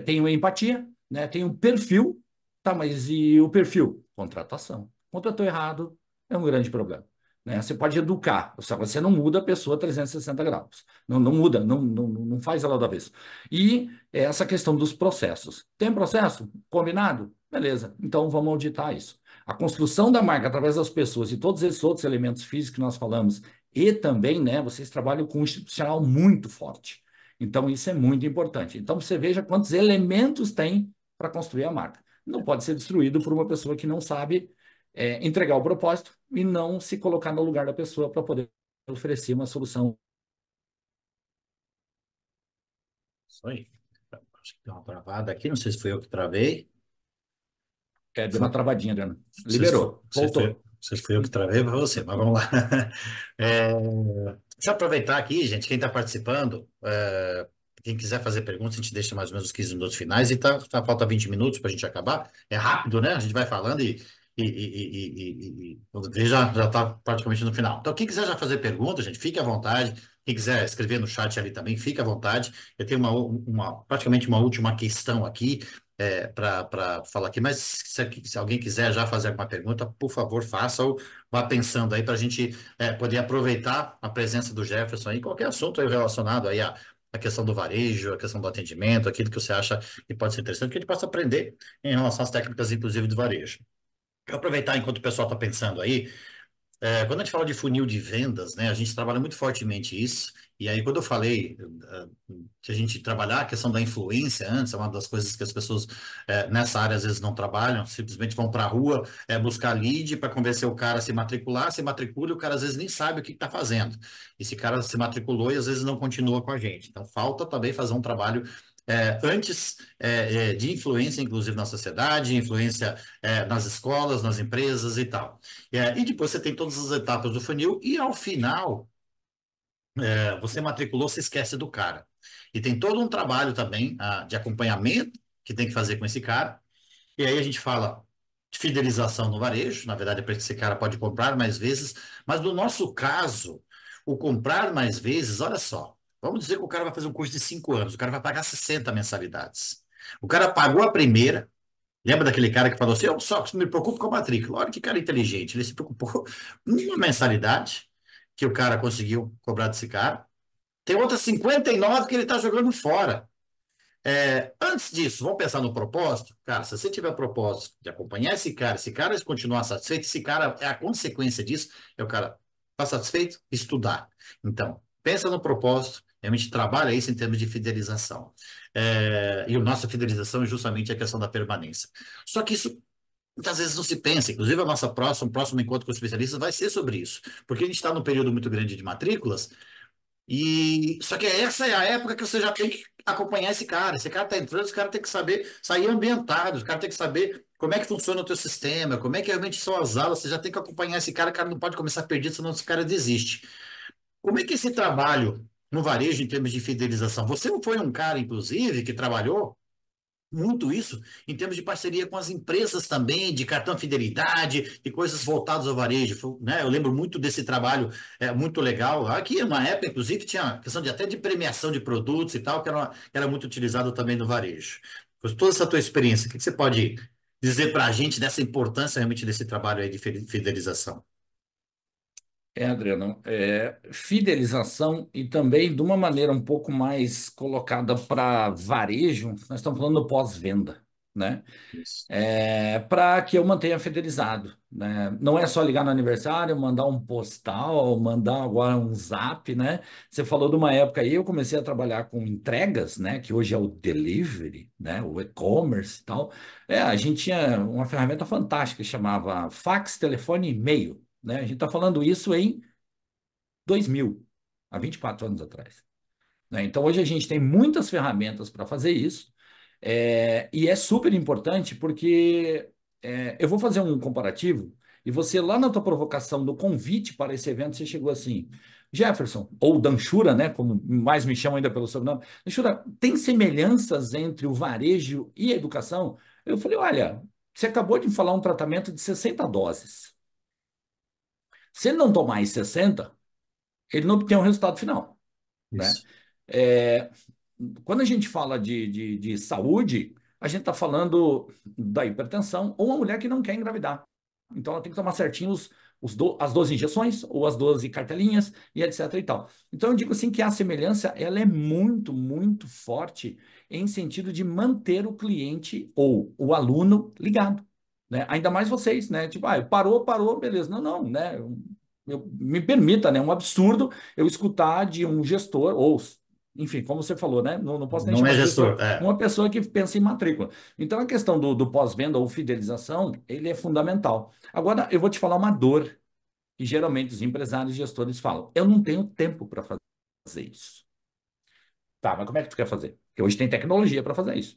tenham empatia, né, tenham perfil. Tá, mas e o perfil? Contratação. Contratou errado é um grande problema. Né? Você pode educar, só que você não muda a pessoa 360 graus. Não muda, não faz ela da vez. E essa questão dos processos. Tem processo? Combinado? Beleza. Então vamos auditar isso. A construção da marca através das pessoas e todos esses outros elementos físicos que nós falamos, e também, né, vocês trabalham com um institucional muito forte. Então, isso é muito importante. Então, você veja quantos elementos tem para construir a marca. Não pode ser destruído por uma pessoa que não sabe entregar o propósito e não se colocar no lugar da pessoa para poder oferecer uma solução. Isso aí. Acho que deu uma travada aqui, não sei se foi eu que travei. Deu uma travadinha, Adriano. Não sei se foi, Liberou, voltou. não sei se foi eu que travei ou foi você, mas vamos lá. É, deixa eu aproveitar aqui, gente, quem está participando, quem quiser fazer perguntas, a gente deixa mais ou menos os 15 minutos finais e falta 20 minutos para a gente acabar. É rápido, né? A gente vai falando e o vídeo já está praticamente no final. Então, quem quiser já fazer pergunta, gente, fique à vontade. Quem quiser escrever no chat ali também, fique à vontade. Eu tenho praticamente uma última questão aqui para falar aqui, mas se alguém quiser já fazer alguma pergunta, por favor, faça ou vá pensando aí para a gente poder aproveitar a presença do Jefferson aí, qualquer assunto aí relacionado aí a questão do varejo, a questão do atendimento, aquilo que você acha que pode ser interessante, que a gente possa aprender em relação às técnicas, inclusive, do varejo. Eu aproveitar enquanto o pessoal está pensando aí, quando a gente fala de funil de vendas, né, a gente trabalha muito fortemente isso. E aí, quando eu falei que a gente trabalhar a questão da influência antes, é uma das coisas que as pessoas nessa área às vezes não trabalham, simplesmente vão para a rua buscar lead para convencer o cara a se matricular, se matricula e o cara às vezes nem sabe o que está fazendo. Esse cara se matriculou e às vezes não continua com a gente. Então, falta também fazer um trabalho antes de influência, inclusive na sociedade, influência nas escolas, nas empresas e tal. E depois você tem todas as etapas do funil, e ao final, você matriculou, você esquece do cara. E tem todo um trabalho também de acompanhamento que tem que fazer com esse cara. E aí a gente fala de fidelização no varejo, na verdade é para que esse cara pode comprar mais vezes, mas no nosso caso, o comprar mais vezes, olha só, vamos dizer que o cara vai fazer um curso de 5 anos, o cara vai pagar 60 mensalidades. O cara pagou a primeira. Lembra daquele cara que falou assim, eu só me preocupo com a matrícula. Olha que cara inteligente, ele se preocupou com uma mensalidade que o cara conseguiu cobrar desse cara. Tem outras 59 que ele está jogando fora. Antes disso, vamos pensar no propósito? Cara, se você tiver propósito de acompanhar esse cara continuar satisfeito, esse cara é a consequência disso, é o cara está satisfeito? Estudar. Então, pensa no propósito, a gente trabalha isso em termos de fidelização. E a nossa fidelização é justamente a questão da permanência. Só que isso muitas vezes não se pensa, inclusive a nossa próximo encontro com os especialistas vai ser sobre isso, porque a gente está num período muito grande de matrículas, e só que essa é a época que você já tem que acompanhar esse cara. Esse cara está entrando, esse cara tem que saber sair ambientado, esse cara tem que saber como é que funciona o teu sistema, como é que realmente são as aulas, você já tem que acompanhar esse cara, o cara não pode começar perdido, senão esse cara desiste. Como é que esse trabalho no varejo, em termos de fidelização? Você foi um cara, inclusive, que trabalhou muito isso em termos de parceria com as empresas também, de cartão fidelidade e coisas voltadas ao varejo, né? Eu lembro muito desse trabalho, muito legal. Aqui, na época, inclusive, tinha questão até de premiação de produtos e tal, que era muito utilizado também no varejo. Com toda essa tua experiência, o que você pode dizer para a gente dessa importância realmente desse trabalho aí de fidelização? Adriano, fidelização e também de uma maneira um pouco mais colocada para varejo, nós estamos falando do pós-venda, né? Isso. Para que eu mantenha fidelizado, né? Não é só ligar no aniversário, mandar um postal, mandar agora um zap, né? Você falou de uma época aí, eu comecei a trabalhar com entregas, né? Que hoje é o delivery, né? O e-commerce e tal. A gente tinha uma ferramenta fantástica que chamava fax, telefone e e-mail, né? A gente está falando isso em 2000, há 24 anos atrás, né? Então, hoje a gente tem muitas ferramentas para fazer isso, e é super importante porque eu vou fazer um comparativo e você, lá na tua provocação do convite para esse evento, você chegou assim, Jefferson, ou Danchura, né, como mais me chamam ainda pelo sobrenome, Danchura, tem semelhanças entre o varejo e a educação? Eu falei, olha, você acabou de falar um tratamento de 60 doses. Se ele não tomar as 60, ele não obtém o resultado final, né? Isso. É, quando a gente fala de saúde, a gente está falando da hipertensão ou uma mulher que não quer engravidar. Então, ela tem que tomar certinho as 12 injeções ou as 12 cartelinhas e etc e tal. Então, eu digo assim que a semelhança ela é muito, muito forte em sentido de manter o cliente ou o aluno ligado, né? Ainda mais vocês, né? Tipo, parou, beleza. Não, não, né? Me permita, né? É um absurdo eu escutar de um gestor ou enfim, como você falou, né? Não posso nem Não é chamar de gestor, gestor, é. uma pessoa que pensa em matrícula. Então, a questão do pós-venda ou fidelização, ele é fundamental. Agora, eu vou te falar uma dor que geralmente os empresários e gestores falam. Eu não tenho tempo para fazer isso. Tá, mas como é que tu quer fazer? Porque hoje tem tecnologia para fazer isso.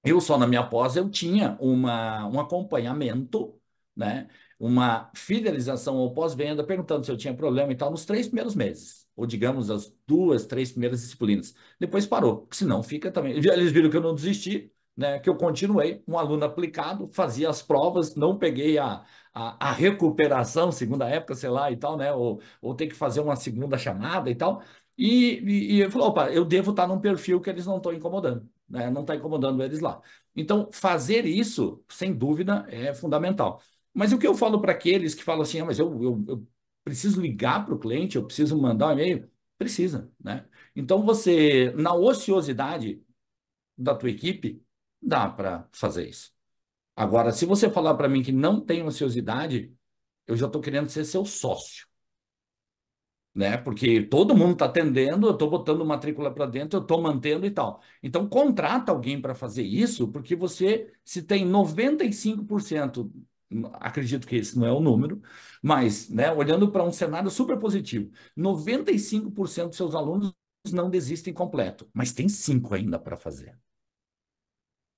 Eu só na minha pós eu tinha um acompanhamento, né? Uma fidelização ou pós-venda, perguntando se eu tinha problema e tal, nos 3 primeiros meses, ou digamos, as 2, 3 primeiras disciplinas. Depois parou, porque senão fica também. Eles viram que eu não desisti, né? Que eu continuei, um aluno aplicado, fazia as provas, não peguei a recuperação, segunda época, sei lá, e tal, né? Ou ter que fazer uma segunda chamada e tal. E ele falou: opa, eu devo estar num perfil que eles não estão incomodando, né? Não está incomodando eles lá. Então, fazer isso, sem dúvida, é fundamental. Mas o que eu falo para aqueles que falam assim, mas eu preciso ligar para o cliente, eu preciso mandar um e-mail? Precisa, né? Então, você, na ociosidade da tua equipe, dá para fazer isso. Agora, se você falar para mim que não tem ociosidade, eu já estou querendo ser seu sócio, né? Porque todo mundo está atendendo, eu estou botando matrícula para dentro, eu estou mantendo e tal. Então, contrata alguém para fazer isso, porque você, se tem 95%, acredito que esse não é o número, mas, né, olhando para um cenário super positivo, 95% dos seus alunos não desistem completo, mas tem 5 ainda para fazer.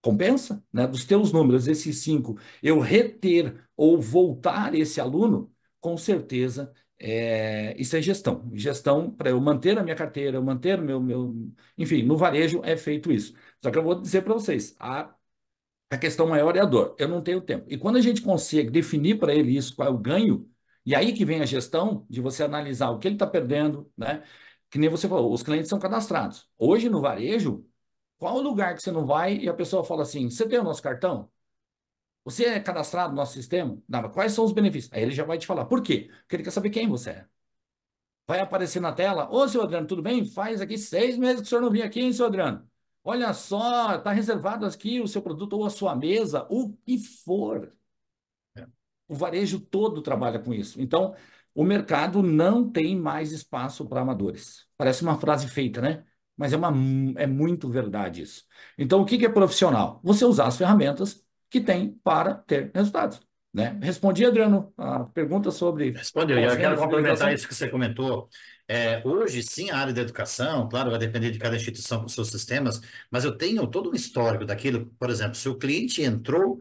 Compensa, né? Dos teus números, esses 5, eu reter ou voltar esse aluno, com certeza, isso é gestão. Gestão para eu manter a minha carteira, eu manter Enfim, no varejo é feito isso. Só que eu vou dizer para vocês, a questão maior é a dor. Eu não tenho tempo. E quando a gente consegue definir para ele isso, qual é o ganho, e aí que vem a gestão de você analisar o que ele está perdendo, né? Que nem você falou, os clientes são cadastrados. Hoje no varejo, qual o lugar que você não vai e a pessoa fala assim: você tem o nosso cartão? Você é cadastrado no nosso sistema? Não, mas quais são os benefícios? Aí ele já vai te falar. Por quê? Porque ele quer saber quem você é. Vai aparecer na tela: ô, seu Adriano, tudo bem? Faz aqui 6 meses que o senhor não vinha aqui, hein, seu Adriano? Olha só, está reservado aqui o seu produto ou a sua mesa, o que for. O varejo todo trabalha com isso. Então, o mercado não tem mais espaço para amadores. Parece uma frase feita, né? Mas é muito verdade isso. Então, o que é profissional? Você usar as ferramentas que tem para ter resultados, né? Respondi, Adriano, a pergunta sobre Respondeu. E eu pós-venda quero e complementar fidelização? isso que você comentou. Hoje, sim, a área da educação, claro, vai depender de cada instituição com seus sistemas, mas eu tenho todo um histórico daquilo. Por exemplo, se o cliente entrou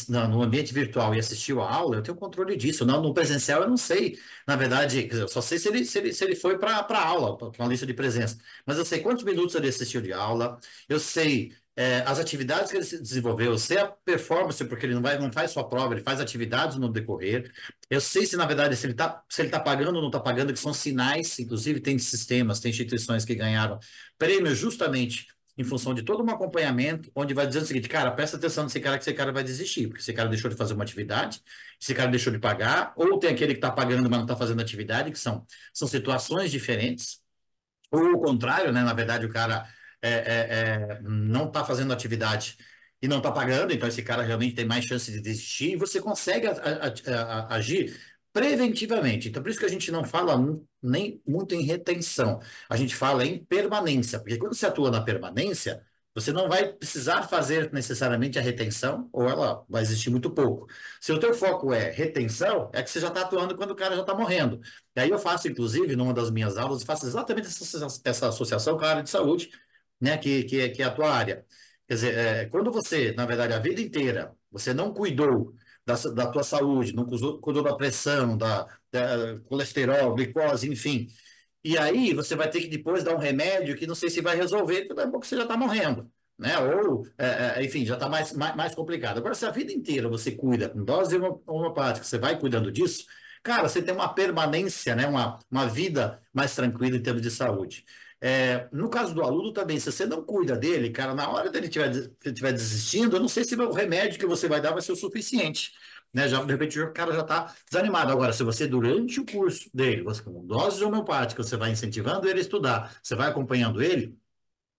no ambiente virtual e assistiu a aula, eu tenho controle disso. Não, no presencial eu não sei. Na verdade, quer dizer, eu só sei se ele foi para a aula, para uma lista de presença. Mas eu sei quantos minutos ele assistiu de aula, eu sei as atividades que ele se desenvolveu, eu sei a performance, porque ele não faz só prova, ele faz atividades no decorrer. Eu sei se, na verdade, se ele tá pagando ou não está pagando, que são sinais, inclusive tem sistemas, tem instituições que ganharam prêmios justamente em função de todo um acompanhamento, onde vai dizendo o seguinte: cara, presta atenção nesse cara, que esse cara vai desistir, porque esse cara deixou de fazer uma atividade, esse cara deixou de pagar, ou tem aquele que está pagando, mas não está fazendo atividade, que são situações diferentes, ou o contrário, né? Na verdade, o cara não está fazendo atividade e não está pagando, então esse cara realmente tem mais chance de desistir, e você consegue agir preventivamente. Então, por isso que a gente não fala nem muito em retenção, a gente fala em permanência, porque quando você atua na permanência, você não vai precisar fazer necessariamente a retenção, ou ela vai existir muito pouco. Se o teu foco é retenção, é que você já está atuando quando o cara já está morrendo. E aí eu faço, inclusive, numa das minhas aulas, eu faço exatamente essa associação com a área de saúde, né, que é a tua área. Quer dizer, quando você, na verdade, a vida inteira, você não cuidou da tua saúde, não cuidou da pressão, da colesterol, glicose, enfim. E aí você vai ter que depois dar um remédio que não sei se vai resolver, porque daqui a pouco você já está morrendo, né? Ou, enfim, já está mais complicado. Agora, se a vida inteira você cuida com dose homeopática, você vai cuidando disso, cara, você tem uma permanência, né? Uma vida mais tranquila em termos de saúde. No caso do aluno também, se você não cuida dele, cara, na hora dele estiver desistindo, eu não sei se o remédio que você vai dar vai ser o suficiente. Né? Já, de repente o cara já está desanimado. Agora, se você, durante o curso dele, você com doses homeopáticas, você vai incentivando ele a estudar, você vai acompanhando ele,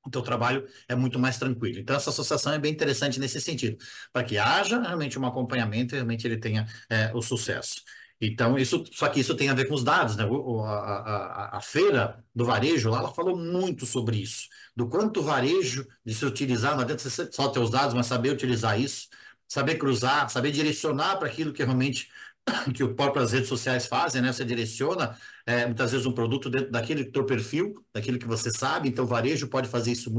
o teu trabalho é muito mais tranquilo. Então, essa associação é bem interessante nesse sentido, para que haja realmente um acompanhamento e realmente ele tenha o sucesso. Então, só que isso tem a ver com os dados, né? A feira do varejo lá, ela falou muito sobre isso, do quanto o varejo de se utilizar, não adianta você só ter os dados, mas saber utilizar isso, saber cruzar, saber direcionar para aquilo que realmente que o próprias redes sociais fazem, né? Você direciona muitas vezes um produto dentro daquele teu perfil, daquilo que você sabe. Então, o varejo pode fazer isso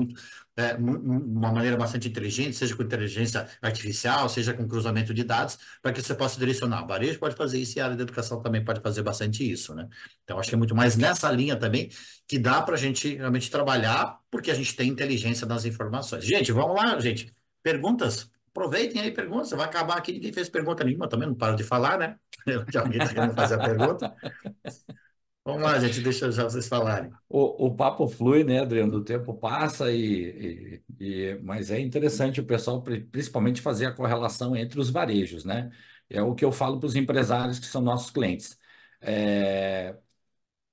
uma maneira bastante inteligente, seja com inteligência artificial, seja com cruzamento de dados, para que você possa direcionar. O varejo pode fazer isso e a área da educação também pode fazer bastante isso, né? Então, acho que é muito mais nessa linha também que dá para a gente realmente trabalhar, porque a gente tem inteligência nas informações. Gente, vamos lá, gente. Perguntas? Aproveitem aí perguntas. Vai acabar aqui, ninguém fez pergunta nenhuma, também não paro de falar, né? Já alguém está querendo fazer a pergunta. Vamos lá, gente, deixa já vocês falarem. O papo flui, né, Adriano? O tempo passa mas é interessante o pessoal principalmente fazer a correlação entre os varejos, né? É o que eu falo para os empresários que são nossos clientes. É,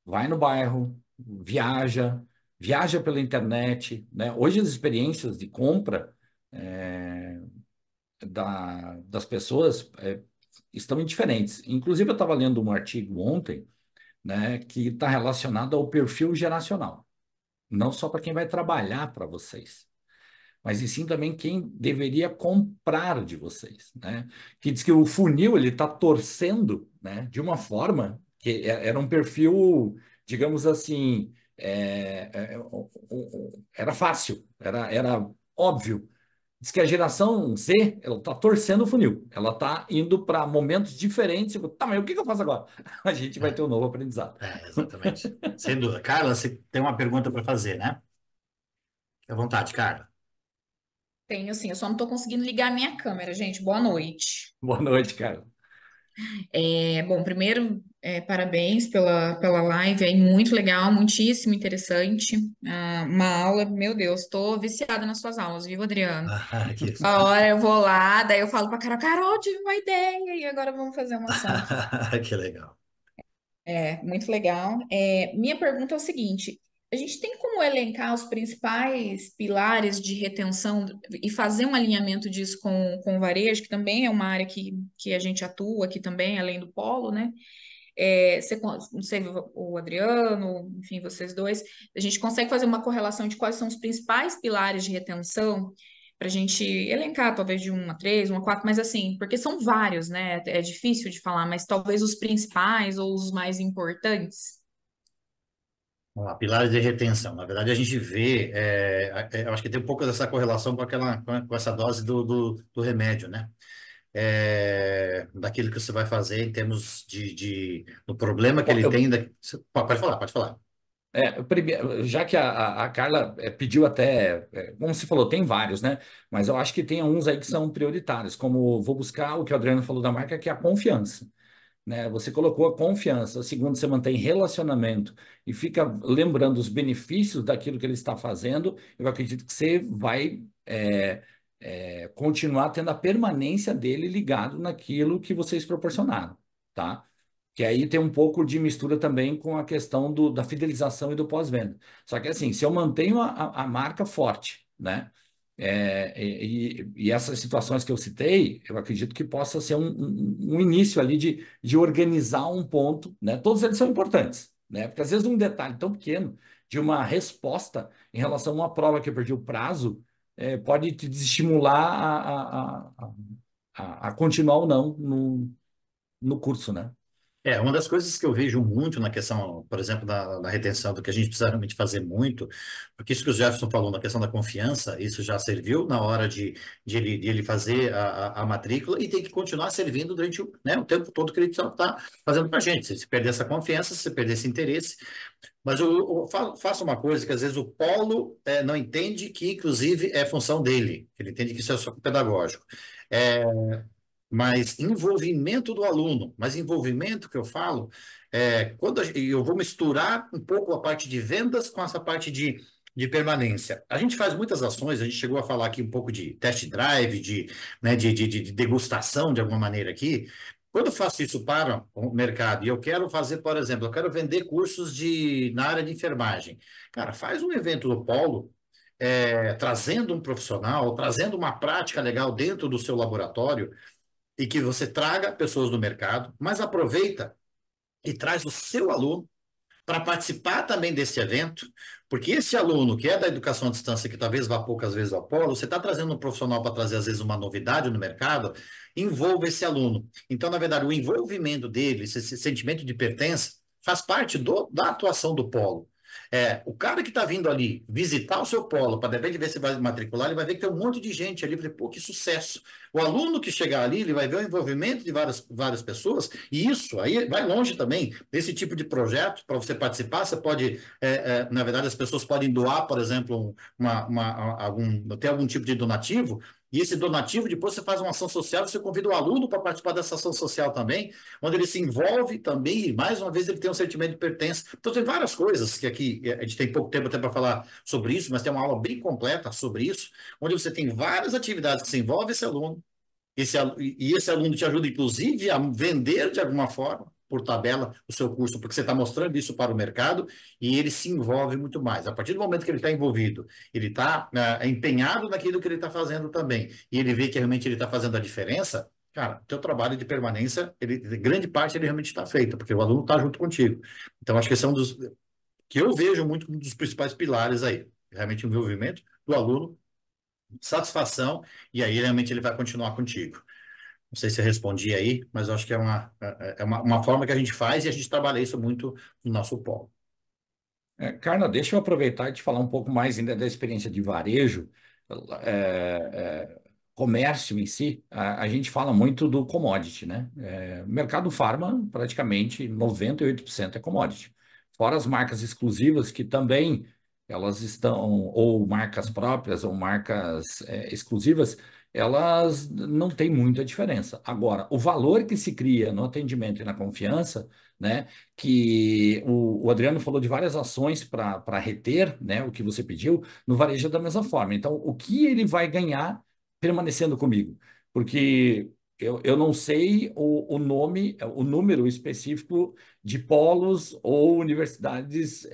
vai no bairro, viaja pela internet, né? Hoje as experiências de compra das pessoas estão diferentes. Inclusive, eu estava lendo um artigo ontem, né, que está relacionado ao perfil geracional. Não só para quem vai trabalhar para vocês, mas e sim também quem deveria comprar de vocês, né? Que diz que o funil ele está torcendo, né, de uma forma que era um perfil, digamos assim, era fácil, era óbvio. Diz que a geração Z, ela está torcendo o funil, ela está indo para momentos diferentes. Tá, mas o que eu faço agora? A gente vai ter um novo aprendizado. Exatamente. Sem dúvida. Carla, você tem uma pergunta para fazer, né? Fique à vontade, Carla. Tenho sim, eu só não estou conseguindo ligar a minha câmera, gente. Boa noite. Boa noite, cara. Bom, primeiro, parabéns pela live aí, muito legal, muitíssimo interessante. Uma aula, meu Deus, estou viciada nas suas aulas, viu, Adriano? A hora eu vou lá, daí eu falo para Carol, tive uma ideia, e agora vamos fazer uma ação aqui. Que legal. Muito legal. Minha pergunta é o seguinte: a gente tem como elencar os principais pilares de retenção e fazer um alinhamento disso com o varejo, que também é uma área que a gente atua aqui também, além do polo, né? Não sei, o Adriano, enfim, vocês dois, a gente consegue fazer uma correlação de quais são os principais pilares de retenção para a gente elencar, talvez de 1 a 3, 1 a 4, mas assim, porque são vários, né? É difícil de falar, mas talvez os principais ou os mais importantes. Vamos lá, pilares de retenção. Na verdade, a gente vê, eu acho que tem um pouco dessa correlação com essa dose do remédio, né? Daquilo que você vai fazer em termos do problema que ele tem. Pode falar, pode falar. Já que a Carla pediu até, como você falou, tem vários, né? Mas eu acho que tem uns aí que são prioritários, como vou buscar o que o Adriano falou da marca, que é a confiança, né? Você colocou a confiança, segundo, você mantém relacionamento e fica lembrando os benefícios daquilo que ele está fazendo, eu acredito que você vai continuar tendo a permanência dele ligado naquilo que vocês proporcionaram, tá? Que aí tem um pouco de mistura também com a questão da fidelização e do pós-venda. Só que assim, se eu mantenho a marca forte, né? E essas situações que eu citei, eu acredito que possa ser um início ali de organizar um ponto, né? Todos eles são importantes, né? Porque às vezes um detalhe tão pequeno de uma resposta em relação a uma prova que eu perdi o prazo pode te desestimular a continuar ou não no curso, né? Uma das coisas que eu vejo muito na questão, por exemplo, da retenção, do que a gente precisa realmente fazer muito, porque isso que o Jefferson falou na questão da confiança, isso já serviu na hora de ele fazer a matrícula e tem que continuar servindo durante o tempo todo que ele está fazendo para a gente. Se perder essa confiança, se perder esse interesse. Mas eu faço uma coisa que às vezes o polo não entende que, inclusive, é função dele. Ele entende que isso é só pedagógico. mas envolvimento do aluno. Mas envolvimento que eu falo, quando eu vou misturar um pouco a parte de vendas com essa parte de permanência. A gente faz muitas ações, a gente chegou a falar aqui um pouco de test drive, né, de degustação de alguma maneira aqui. Quando eu faço isso para o mercado e eu quero fazer, por exemplo, eu quero vender cursos na área de enfermagem. Cara, faz um evento do Polo, trazendo um profissional, trazendo uma prática legal dentro do seu laboratório e que você traga pessoas do mercado, mas aproveita e traz o seu aluno para participar também desse evento, porque esse aluno que é da educação à distância, que talvez vá poucas vezes ao polo, você está trazendo um profissional para trazer, às vezes, uma novidade no mercado, envolva esse aluno. Então, na verdade, o envolvimento dele, esse sentimento de pertença, faz parte da atuação do polo. O cara que está vindo ali visitar o seu polo, para de repente ver se vai matricular, ele vai ver que tem um monte de gente ali. Falei, pô, que sucesso. O aluno que chegar ali, ele vai ver o envolvimento de várias pessoas, e isso aí vai longe também. Esse tipo de projeto, para você participar, você pode, na verdade, as pessoas podem doar, por exemplo, ter algum tipo de donativo, e esse donativo, depois você faz uma ação social, você convida o aluno para participar dessa ação social também, onde ele se envolve também, e mais uma vez ele tem um sentimento de pertença. Então, tem várias coisas que aqui, a gente tem pouco tempo até para falar sobre isso, mas tem uma aula bem completa sobre isso, onde você tem várias atividades que se envolvem esse aluno, e esse aluno te ajuda, inclusive, a vender de alguma forma, por tabela, o seu curso, porque você está mostrando isso para o mercado e ele se envolve muito mais. A partir do momento que ele está envolvido, ele está empenhado naquilo que ele está fazendo também, e ele vê que realmente ele está fazendo a diferença, cara, o teu trabalho de permanência, grande parte ele realmente está feito, porque o aluno está junto contigo. Então, acho que esse é que eu vejo muito um dos principais pilares aí, realmente o envolvimento do aluno, satisfação, e aí realmente ele vai continuar contigo. Não sei se eu respondi aí, mas eu acho que é uma forma que a gente faz e a gente trabalha isso muito no nosso polo. Carla, deixa eu aproveitar e te falar um pouco mais ainda da experiência de varejo, comércio em si. A gente fala muito do commodity, né? Mercado farma, praticamente 98% é commodity. Fora as marcas exclusivas, que também elas estão, ou marcas próprias, ou marcas exclusivas, elas não têm muita diferença. Agora, o valor que se cria no atendimento e na confiança, né? Que o Adriano falou de várias ações para reter, né, o que você pediu, no varejo é da mesma forma. Então, o que ele vai ganhar permanecendo comigo? Porque eu não sei o nome, o número específico de polos ou universidades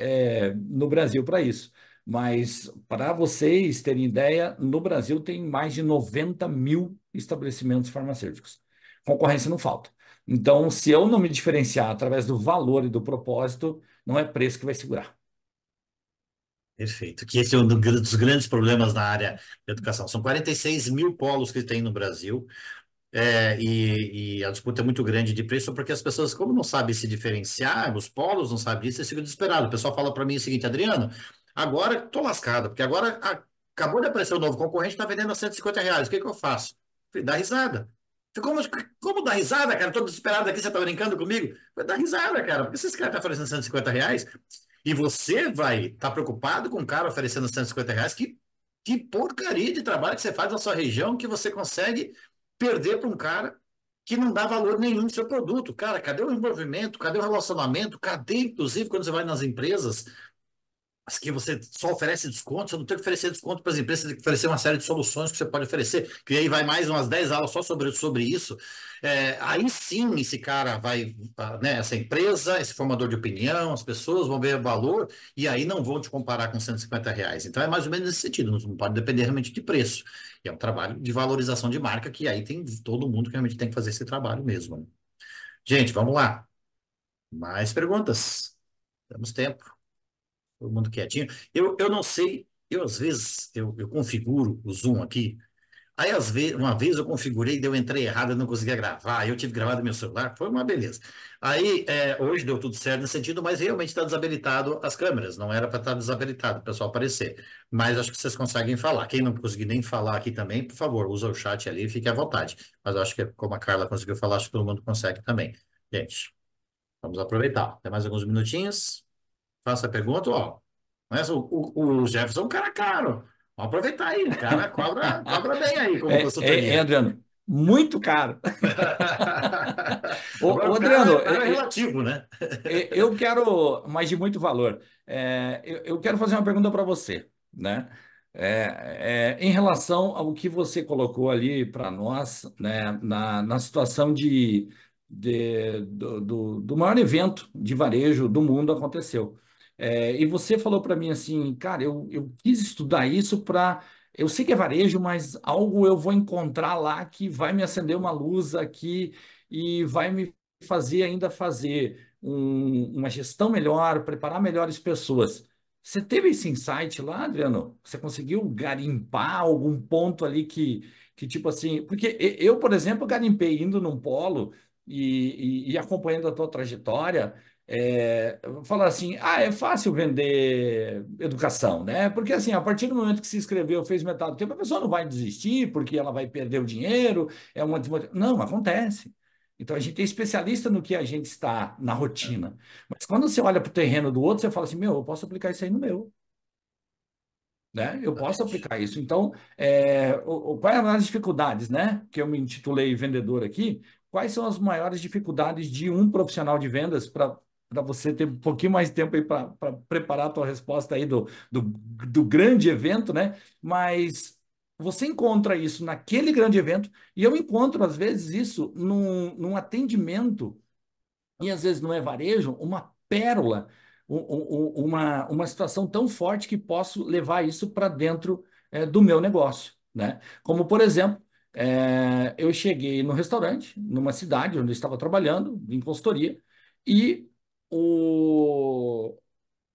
no Brasil para isso. Mas, para vocês terem ideia, no Brasil tem mais de 90 mil estabelecimentos farmacêuticos. Concorrência não falta. Então, se eu não me diferenciar através do valor e do propósito, não é preço que vai segurar. Perfeito. Que esse é um dos grandes problemas na área de educação. São 46 mil polos que tem no Brasil, e a disputa é muito grande de preço, porque as pessoas, como não sabem se diferenciar, os polos não sabem disso, eles ficam desesperados. O pessoal fala para mim o seguinte, Adriano, agora estou lascado, porque agora acabou de aparecer um novo concorrente, está vendendo a R$ 150. O que eu faço? Falei, dá risada. Como dar risada, cara? Estou desesperado aqui, você está brincando comigo? Falei, dá risada, cara, porque se esse cara está oferecendo R$ 150 e você vai estar preocupado com o cara oferecendo R$ 150, que porcaria de trabalho que você faz na sua região que você consegue perder para um cara que não dá valor nenhum no seu produto. Cara, cadê o envolvimento? Cadê o relacionamento? Cadê, inclusive, quando você vai nas empresas, que você só oferece desconto, você não tem que oferecer desconto para as empresas, você tem que oferecer uma série de soluções que você pode oferecer, que aí vai mais umas 10 aulas só sobre isso. Aí sim esse cara vai, né, essa empresa, esse formador de opinião, as pessoas vão ver o valor e aí não vão te comparar com R$ 150. Então é mais ou menos nesse sentido, não pode depender realmente de preço. E é um trabalho de valorização de marca que aí tem todo mundo que realmente tem que fazer esse trabalho mesmo, né? Gente, vamos lá. Mais perguntas? Temos tempo. Todo mundo quietinho. Eu não sei, às vezes eu configuro o Zoom aqui. Aí às vezes, uma vez eu configurei, eu entrei errado, eu não conseguia gravar, eu tive gravado no meu celular, foi uma beleza. Aí hoje deu tudo certo nesse sentido, mas realmente está desabilitado as câmeras, não era para estar desabilitado, o pessoal aparecer. Mas acho que vocês conseguem falar. Quem não conseguir nem falar aqui também, por favor, usa o chat ali e fique à vontade. Mas eu acho que como a Carla conseguiu falar, acho que todo mundo consegue também. Gente, vamos aproveitar. Tem mais alguns minutinhos. Faça a pergunta, ó. Mas o Jefferson é um cara caro. Vamos aproveitar aí, o cara cobra bem aí como consultoria. Adriano, muito caro. Agora, Adriano, caro é relativo, né? eu quero, mas de muito valor. Eu quero fazer uma pergunta para você, né? Em relação ao que você colocou ali para nós, né, na situação do maior evento de varejo do mundo aconteceu. E você falou para mim assim, cara, eu quis estudar isso para. Eu sei que é varejo, mas algo eu vou encontrar lá que vai me acender uma luz aqui e vai me fazer ainda fazer uma gestão melhor, preparar melhores pessoas. Você teve esse insight lá, Adriano? Você conseguiu garimpar algum ponto ali que tipo assim, porque eu, por exemplo, garimpei indo num polo e acompanhando a tua trajetória, falar assim, é fácil vender educação, né? Porque assim, a partir do momento que se inscreveu, fez metade do tempo, a pessoa não vai desistir porque ela vai perder o dinheiro, é uma desmotivação. Não, acontece. Então, a gente é especialista no que a gente está na rotina. Mas quando você olha para o terreno do outro, você fala assim, meu, eu posso aplicar isso aí no meu, né? Eu posso Exatamente. aplicar isso. Então, quais são as dificuldades, né? Que eu me intitulei vendedor aqui. Quais são as maiores dificuldades de um profissional de vendas para você ter um pouquinho mais de tempo aí para preparar a tua resposta aí do grande evento, né? Mas você encontra isso naquele grande evento e eu encontro, às vezes, isso num atendimento e às vezes não é varejo, uma pérola, uma situação tão forte que posso levar isso para dentro do meu negócio, né? Como, por exemplo, eu cheguei no restaurante, numa cidade onde eu estava trabalhando, em consultoria, e o,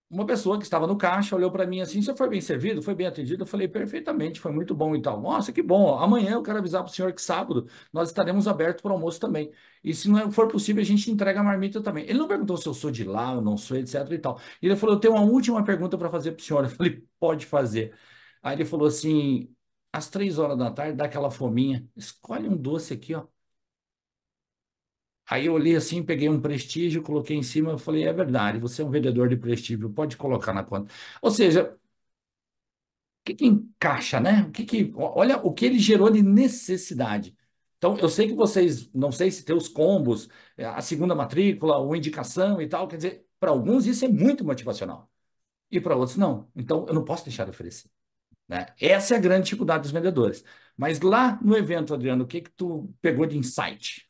uma pessoa que estava no caixa olhou para mim assim: você foi bem servido? Foi bem atendido? Eu falei: perfeitamente, foi muito bom e tal. Nossa, que bom. Amanhã eu quero avisar para o senhor que sábado nós estaremos abertos para o almoço também. E se não for possível, a gente entrega a marmita também. Ele não perguntou se eu sou de lá ou não sou, etc e tal. E ele falou: eu tenho uma última pergunta para fazer para o senhor. Eu falei: pode fazer. Aí ele falou assim: às 3 horas da tarde, dá aquela fominha. Escolhe um doce aqui, ó. Aí eu olhei assim, peguei um prestígio, coloquei em cima, eu falei, é verdade, você é um vendedor de prestígio, pode colocar na conta. Ou seja, o que encaixa, né? Olha o que ele gerou de necessidade. Então, eu sei que vocês, não sei se tem os combos, a segunda matrícula, ou indicação e tal, quer dizer, para alguns isso é muito motivacional, e para outros não. Então, eu não posso deixar de oferecer, né? Essa é a grande dificuldade dos vendedores. Mas lá no evento, Adriano, o que tu pegou de insight?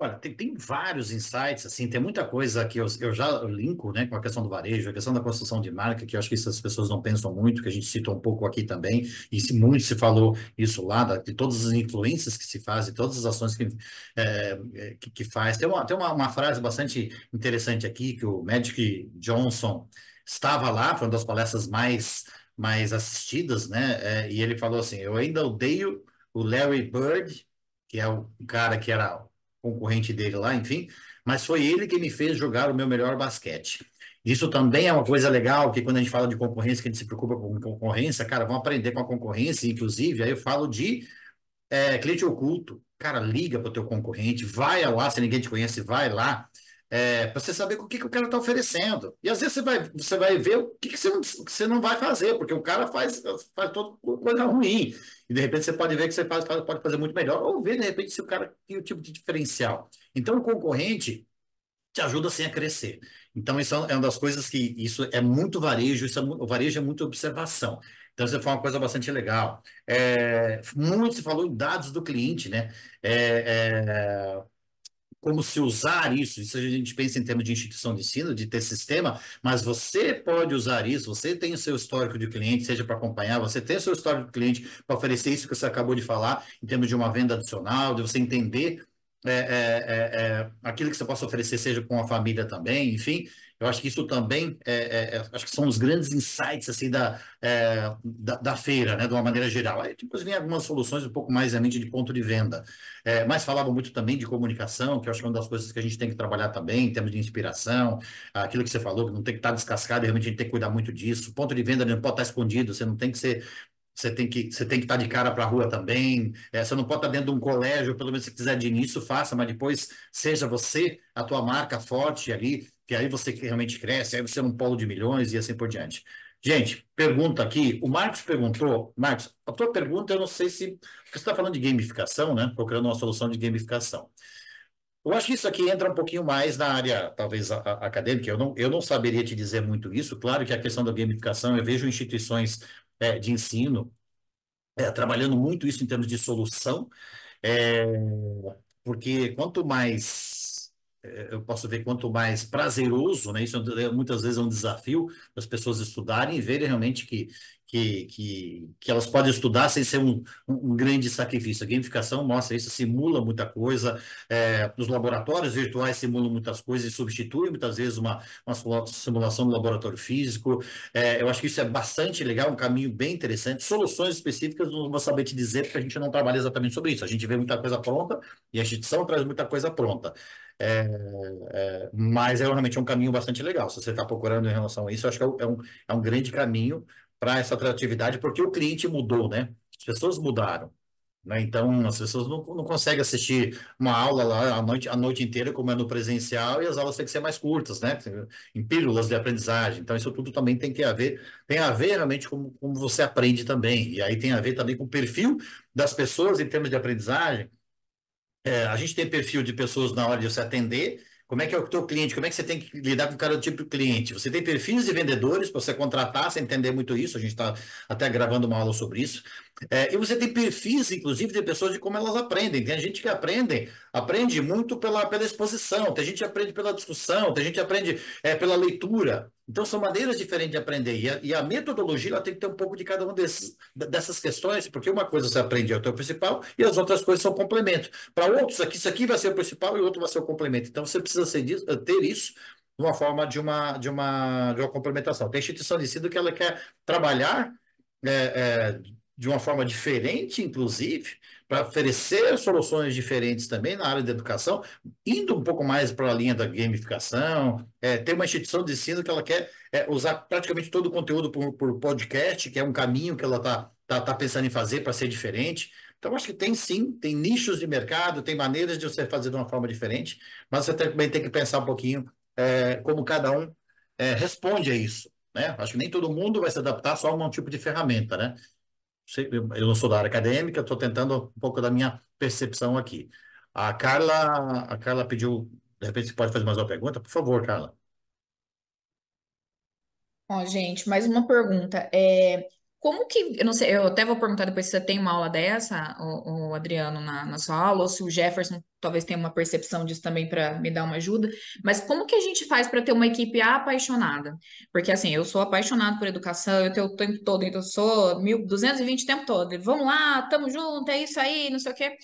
Olha, tem vários insights, assim, tem muita coisa que eu já linko, né, com a questão do varejo, a questão da construção de marca, que eu acho que isso as pessoas não pensam muito, que a gente citou um pouco aqui também, e muito se falou isso lá, de todas as influências que se fazem, todas as ações que faz. Tem uma frase bastante interessante aqui, que o Magic Johnson estava lá, foi uma das palestras mais assistidas, né, e ele falou assim: eu ainda odeio o Larry Bird, que é o cara que era concorrente dele lá, enfim, mas foi ele que me fez jogar o meu melhor basquete. Isso também é uma coisa legal, que quando a gente fala de concorrência, que a gente se preocupa com concorrência, cara, vamos aprender com a concorrência, inclusive, aí eu falo de cliente oculto. Cara, liga para o teu concorrente, vai lá, se ninguém te conhece, vai lá, para você saber o que o cara está oferecendo. E às vezes você vai ver o que você não vai fazer, porque o cara faz toda coisa ruim. E de repente você pode ver que você pode fazer muito melhor, ou ver de repente se o cara tem o tipo de diferencial. Então o concorrente te ajuda assim a crescer. Então, isso é uma das coisas que isso é muito varejo, o varejo é muito observação. Então, isso foi uma coisa bastante legal. Muito se falou em dados do cliente, né? Como se usar isso. Isso a gente pensa em termos de instituição de ensino, de ter sistema, mas você pode usar isso, você tem o seu histórico de cliente, seja para acompanhar, você tem o seu histórico de cliente para oferecer isso que você acabou de falar, em termos de uma venda adicional, de você entender aquilo que você possa oferecer, seja com a família também, enfim. Eu acho que isso também acho que são os grandes insights assim da feira, né, de uma maneira geral. Aí depois vem algumas soluções um pouco mais realmente de ponto de venda. Mas falava muito também de comunicação, que eu acho que é uma das coisas que a gente tem que trabalhar também, em termos de inspiração, aquilo que você falou, que não tem que estar descascado, e realmente a gente tem que cuidar muito disso. O ponto de venda não pode estar escondido, você não tem que ser. Você tem que estar de cara para a rua também. Você não pode estar dentro de um colégio, pelo menos se quiser de início, faça, mas depois seja você, a tua marca forte ali, que aí você realmente cresce, aí você é um polo de milhões e assim por diante. Gente, pergunta aqui. O Marcos perguntou. Marcos, a tua pergunta, eu não sei se. Porque você está falando de gamificação, né? Procurando uma solução de gamificação. Eu acho que isso aqui entra um pouquinho mais na área, talvez, acadêmica. Eu não saberia te dizer muito isso. Claro que a questão da gamificação, eu vejo instituições de ensino trabalhando muito isso em termos de solução. É, porque quanto mais, eu posso ver, quanto mais prazeroso, né? Isso muitas vezes é um desafio das pessoas estudarem e verem realmente que elas podem estudar sem ser um grande sacrifício. A gamificação mostra isso, simula muita coisa, os laboratórios virtuais simulam muitas coisas e substituem muitas vezes uma simulação do laboratório físico. Eu acho que isso é bastante legal, um caminho bem interessante. Soluções específicas não vou saber te dizer, porque a gente não trabalha exatamente sobre isso. A gente vê muita coisa pronta e a instituição traz muita coisa pronta. Mas realmente um caminho bastante legal. Se você está procurando em relação a isso, eu acho que é um grande caminho para essa atratividade, porque o cliente mudou, né? As pessoas mudaram. Né? Então, as pessoas não conseguem assistir uma aula lá a noite inteira, como é no presencial, e as aulas têm que ser mais curtas, né? Em pílulas de aprendizagem. Então, isso tudo também tem a ver realmente com como você aprende também. E aí tem a ver também com o perfil das pessoas em termos de aprendizagem. A gente tem perfil de pessoas na hora de você atender. Como é que é o teu cliente? Como é que você tem que lidar com cada tipo de cliente? Você tem perfis de vendedores para você contratar, você entender muito isso. A gente está até gravando uma aula sobre isso. E você tem perfis, inclusive, de pessoas de como elas aprendem. Tem gente que aprende muito pela exposição, tem gente que aprende pela discussão, tem gente que aprende pela leitura. Então, são maneiras diferentes de aprender. E a metodologia ela tem que ter um pouco de cada uma dessas questões, porque uma coisa você aprende é o teu principal e as outras coisas são complemento. Para outros, isso aqui vai ser o principal e o outro vai ser o complemento. Então, você precisa ter isso de uma forma de uma complementação. Tem instituição de ensino que ela quer trabalhar é, é, de uma forma diferente, inclusive, para oferecer soluções diferentes também na área da educação, indo um pouco mais para a linha da gamificação. Tem uma instituição de ensino que ela quer usar praticamente todo o conteúdo por podcast, que é um caminho que ela tá pensando em fazer para ser diferente. Então, acho que tem sim, tem nichos de mercado, tem maneiras de você fazer de uma forma diferente, mas você também tem que pensar um pouquinho como cada um responde a isso. Né? Acho que nem todo mundo vai se adaptar só a um tipo de ferramenta, né? Eu não sou da área acadêmica, estou tentando um pouco da minha percepção aqui. A Carla pediu, de repente você pode fazer mais uma pergunta? Por favor, Carla. Ó, gente, mais uma pergunta. Como que, eu não sei, eu até vou perguntar depois se você tem uma aula dessa, o Adriano, na sua aula, ou se o Jefferson talvez tenha uma percepção disso também para me dar uma ajuda, mas como que a gente faz para ter uma equipe apaixonada? Porque assim, eu sou apaixonado por educação, eu tenho o tempo todo, então eu sou 1220 o tempo todo. Vamos lá, tamo junto, é isso aí, não sei o quê.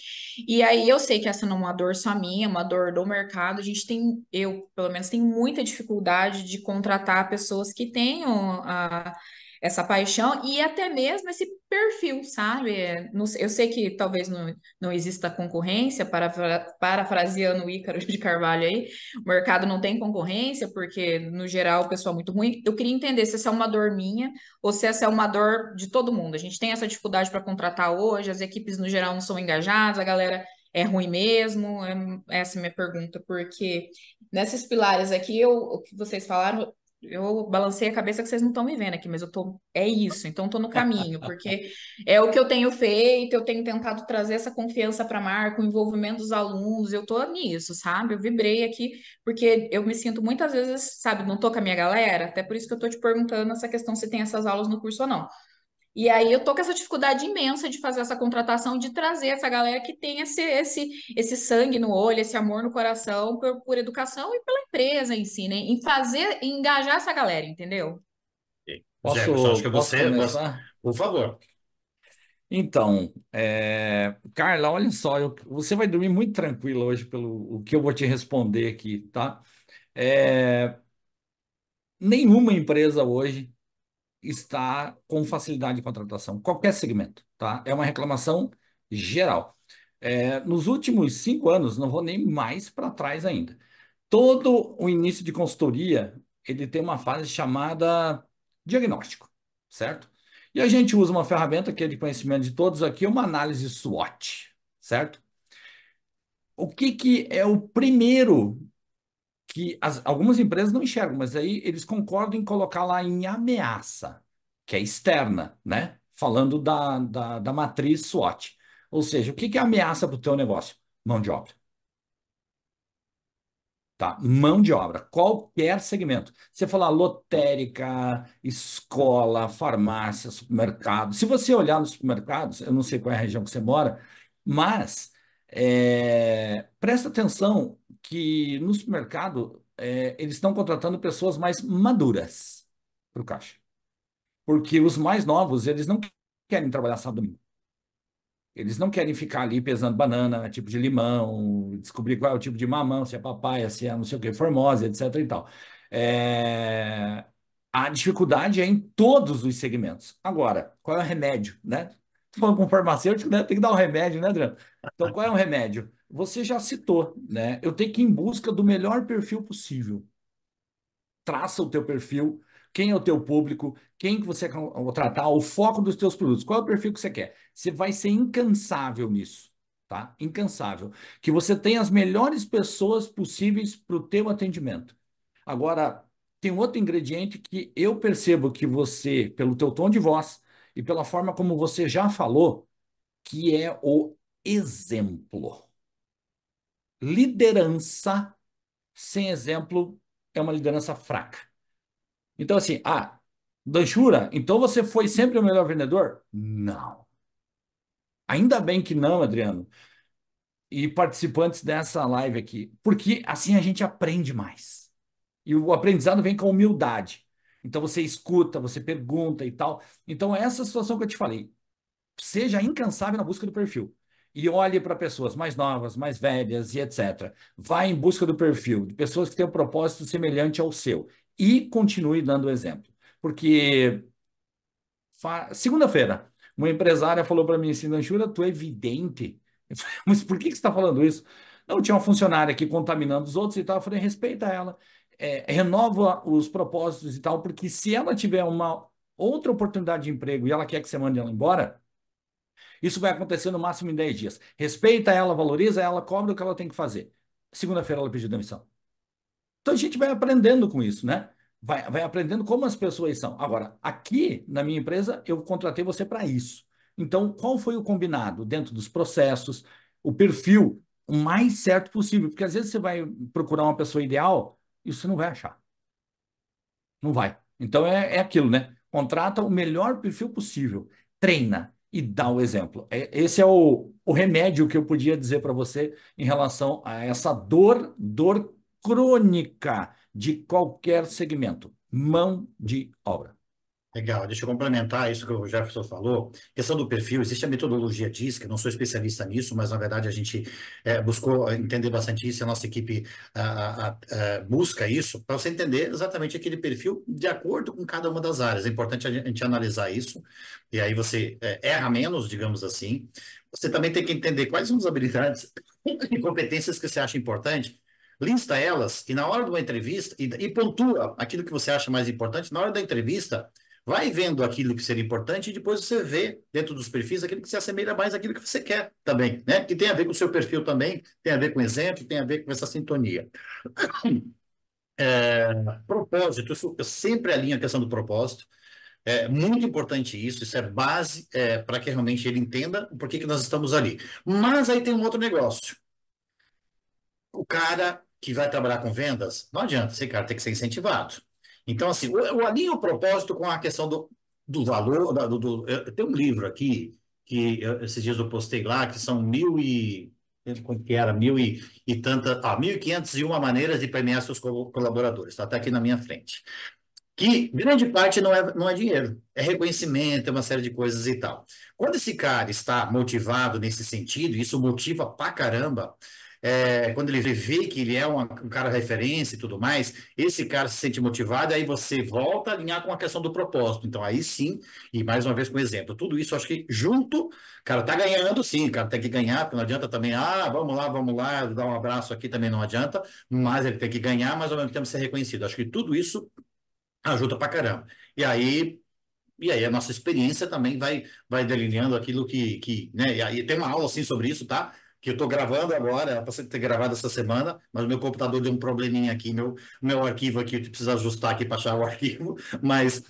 E aí eu sei que essa não é uma dor só minha, é uma dor do mercado. A gente tem, eu pelo menos tenho muita dificuldade de contratar pessoas que tenham essa paixão e até mesmo esse perfil, sabe? Eu sei que talvez não exista concorrência, parafraseando o Ícaro de Carvalho aí, o mercado não tem concorrência, porque no geral o pessoal é muito ruim. Eu queria entender se essa é uma dor minha ou se essa é uma dor de todo mundo. A gente tem essa dificuldade para contratar hoje, as equipes no geral não são engajadas, a galera é ruim mesmo. Essa é a minha pergunta, porque nesses pilares aqui, o que vocês falaram, eu balancei a cabeça que vocês não estão me vendo aqui, mas é isso, então estou no caminho, porque é o que eu tenho feito, eu tenho tentado trazer essa confiança para a marca, o envolvimento dos alunos, eu estou nisso, sabe? Eu vibrei aqui, porque eu me sinto muitas vezes, sabe, não estou com a minha galera, até por isso que eu estou te perguntando essa questão se tem essas aulas no curso ou não. E aí eu tô com essa dificuldade imensa de fazer essa contratação, de trazer essa galera que tem esse sangue no olho, esse amor no coração por educação e pela empresa em si, né? Em fazer, em engajar essa galera, entendeu? Jefferson, acho que Posso você, começar? por favor. Então, Carla, olha só, você vai dormir muito tranquila hoje pelo o que eu vou te responder aqui, tá? É, nenhuma empresa hoje está com facilidade de contratação, qualquer segmento, tá? É uma reclamação geral. Nos últimos 5 anos, não vou nem mais para trás ainda. Todo o início de consultoria, ele tem uma fase chamada diagnóstico, certo? E a gente usa uma ferramenta que é de conhecimento de todos aqui, uma análise SWOT, certo? O que que é o primeiro que algumas empresas não enxergam, mas aí eles concordam em colocar lá em ameaça. que é externa, né? Falando da matriz SWOT. Ou seja, o que que é ameaça para o teu negócio? Mão de obra. Tá? Mão de obra, qualquer segmento. Você falar lotérica, escola, farmácia, supermercado. Se você olhar nos supermercados, eu não sei qual é a região que você mora, mas presta atenção que no supermercado eles estão contratando pessoas mais maduras para o caixa. Porque os mais novos, eles não querem trabalhar sábado e domingo. Eles não querem ficar ali pesando banana, tipo de limão, descobrir qual é o tipo de mamão, se é papaya, se é não sei o que, formose, etc e tal. É, A dificuldade é em todos os segmentos. Agora, qual é o remédio, né? Tô falando com um farmacêutico, né? Tem que dar um remédio, né, Adriano? Então, qual é o remédio? Você já citou, né? Eu tenho que ir em busca do melhor perfil possível. Traça o teu perfil, quem é o teu público, quem que você quer tratar, o foco dos teus produtos, qual é o perfil que você quer. Você vai ser incansável nisso, tá? Incansável. Que você tenha as melhores pessoas possíveis para o teu atendimento. Agora, tem um outro ingrediente que eu percebo que você, pelo teu tom de voz e pela forma como você já falou, que é o exemplo. Liderança sem exemplo é uma liderança fraca. Então, assim, Danchura, então você foi sempre o melhor vendedor? Não. Ainda bem que não, Adriano. E participantes dessa live aqui. Porque assim a gente aprende mais. E o aprendizado vem com humildade. Então você escuta, você pergunta e tal. Então, essa situação que eu te falei. Seja incansável na busca do perfil. E olhe para pessoas mais novas, mais velhas e etc. Vá em busca do perfil de pessoas que têm um propósito semelhante ao seu. E continue dando exemplo. Porque segunda-feira, uma empresária falou para mim assim, Danchura, tu é vidente. Eu falei, mas por que você está falando isso? Não, tinha uma funcionária aqui contaminando os outros e tal. Eu falei, respeita ela, renova os propósitos e tal, porque se ela tiver uma outra oportunidade de emprego e ela quer que você mande ela embora, isso vai acontecer no máximo em 10 dias. Respeita ela, valoriza ela, cobra o que ela tem que fazer. Segunda-feira ela pediu demissão. Então a gente vai aprendendo com isso, né? Vai aprendendo como as pessoas são. Agora, aqui na minha empresa, eu contratei você para isso. Então, qual foi o combinado dentro dos processos, o perfil o mais certo possível? Porque às vezes você vai procurar uma pessoa ideal e você não vai achar. Não vai. Então é aquilo, né? Contrata o melhor perfil possível, treina e dá o exemplo. Esse é o remédio que eu podia dizer para você em relação a essa dor crônica de qualquer segmento, mão de obra. Legal, deixa eu complementar isso que o Jefferson falou. Questão do perfil, existe a metodologia DISC, eu não sou especialista nisso, mas na verdade a gente buscou entender bastante isso, a nossa equipe busca isso, para você entender exatamente aquele perfil de acordo com cada uma das áreas. É importante a gente analisar isso, e aí você erra menos, digamos assim. Você também tem que entender quais são as habilidades e competências que você acha importante. Lista elas e na hora de uma entrevista, e pontua aquilo que você acha mais importante, na hora da entrevista. Vai vendo aquilo que seria importante e depois você vê dentro dos perfis aquilo que se assemelha mais àquilo que você quer também, né? Que tem a ver com o seu perfil também, tem a ver com exemplo, tem a ver com essa sintonia. Propósito, eu sempre alinho a questão do propósito. É muito importante isso é base para que realmente ele entenda o porquê que nós estamos ali. Mas aí tem um outro negócio. O cara que vai trabalhar com vendas, não adianta, esse cara tem que ser incentivado. Então, assim, eu alinho o propósito com a questão do valor. Tem um livro aqui, que esses dias eu postei lá, que são quanto que era? 1.501 maneiras de premiar seus colaboradores. Está até aqui na minha frente. Que grande parte não é dinheiro, é reconhecimento, é uma série de coisas e tal. Quando esse cara está motivado nesse sentido, isso motiva pra caramba, quando ele vê que ele é um cara referência e tudo mais, esse cara se sente motivado, aí você volta a alinhar com a questão do propósito. Então, aí sim, e mais uma vez com exemplo, tudo isso acho que junto, cara, tá ganhando sim, cara, tem que ganhar, porque não adianta também, vamos lá, dar um abraço aqui também não adianta, mas ele tem que ganhar, mas ao mesmo tempo ser reconhecido. Acho que tudo isso ajuda pra caramba. E aí a nossa experiência também vai delineando aquilo né? E aí tem uma aula assim sobre isso, tá? que eu estou gravando agora, era para ter gravado essa semana, mas o meu computador deu um probleminha aqui, meu arquivo aqui, eu preciso ajustar aqui para achar o arquivo, mas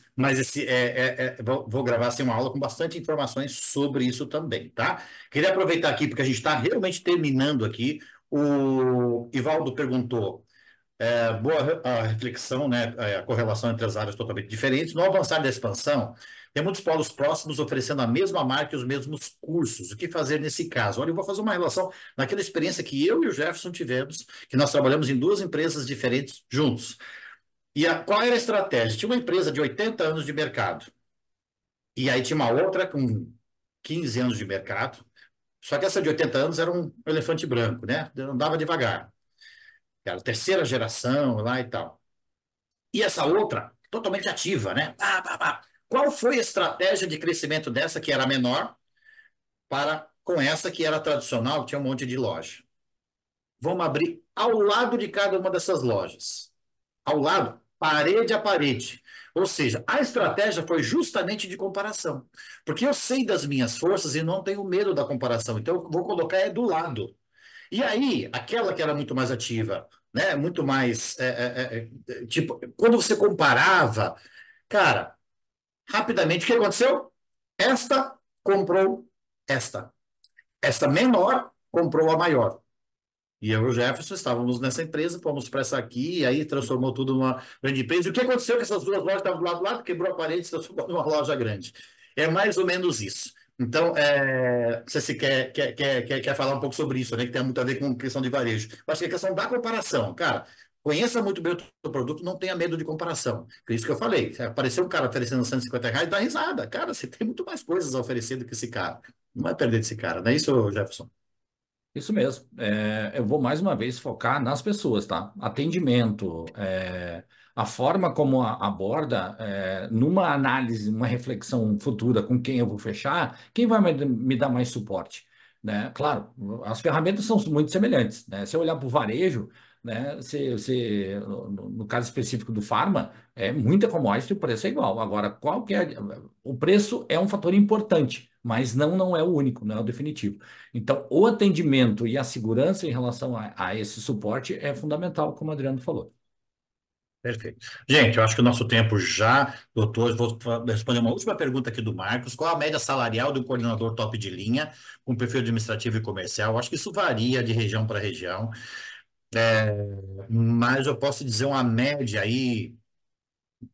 vou gravar assim, uma aula com bastante informações sobre isso também, tá? Queria aproveitar aqui, porque a gente está realmente terminando aqui. O Ivaldo perguntou. Boa a reflexão, né? A correlação entre as áreas totalmente diferentes. No avançar da expansão, tem muitos polos próximos oferecendo a mesma marca e os mesmos cursos. O que fazer nesse caso? Olha, eu vou fazer uma relação naquela experiência que eu e o Jefferson tivemos, que nós trabalhamos em duas empresas diferentes juntos. E qual era a estratégia? Tinha uma empresa de 80 anos de mercado, e aí tinha uma outra com 15 anos de mercado, só que essa de 80 anos era um elefante branco, né? Andava devagar. Era a terceira geração lá e tal. E essa outra, totalmente ativa, né? Pá, pá, pá. Qual foi a estratégia de crescimento dessa, que era menor, para com essa que era tradicional, que tinha um monte de loja? Vamos abrir ao lado de cada uma dessas lojas. Ao lado, parede a parede. Ou seja, a estratégia foi justamente de comparação. Porque eu sei das minhas forças e não tenho medo da comparação. Então, eu vou colocar do lado. E aí, aquela que era muito mais ativa, né? Muito mais. Tipo, quando você comparava, cara, rapidamente, o que aconteceu? Esta comprou esta. Esta menor comprou a maior. E eu e o Jefferson estávamos nessa empresa, fomos para essa aqui, e aí transformou tudo numa grande empresa. E o que aconteceu? Que essas duas lojas estavam do lado do lado, quebrou a parede e se transformou numa loja grande. É mais ou menos isso. Então, você se quer falar um pouco sobre isso, né? Que tem muito a ver com questão de varejo. Eu acho que é questão da comparação. Cara, conheça muito bem o teu produto, não tenha medo de comparação. Por isso que eu falei. Se aparecer um cara oferecendo R$ 150, dá risada. Cara, você tem muito mais coisas a oferecer do que esse cara. Não vai perder desse cara, não é isso, Jefferson? Isso mesmo. Eu vou mais uma vez focar nas pessoas, tá? Atendimento, a forma como aborda, numa análise, uma reflexão futura com quem eu vou fechar, quem vai me dar mais suporte, né? Claro, as ferramentas são muito semelhantes, né? Se eu olhar para o varejo, né? No caso específico do farma, é muita commodity, o preço é igual. Agora, qual que é? O preço é um fator importante, mas não é o único, não é o definitivo. Então, o atendimento e a segurança em relação a esse suporte é fundamental, como o Adriano falou. Perfeito. Gente, eu acho que o nosso tempo já, doutor, vou responder uma última pergunta aqui do Marcos. Qual a média salarial do coordenador top de linha com perfil administrativo e comercial? Eu acho que isso varia de região para região, mas eu posso dizer uma média aí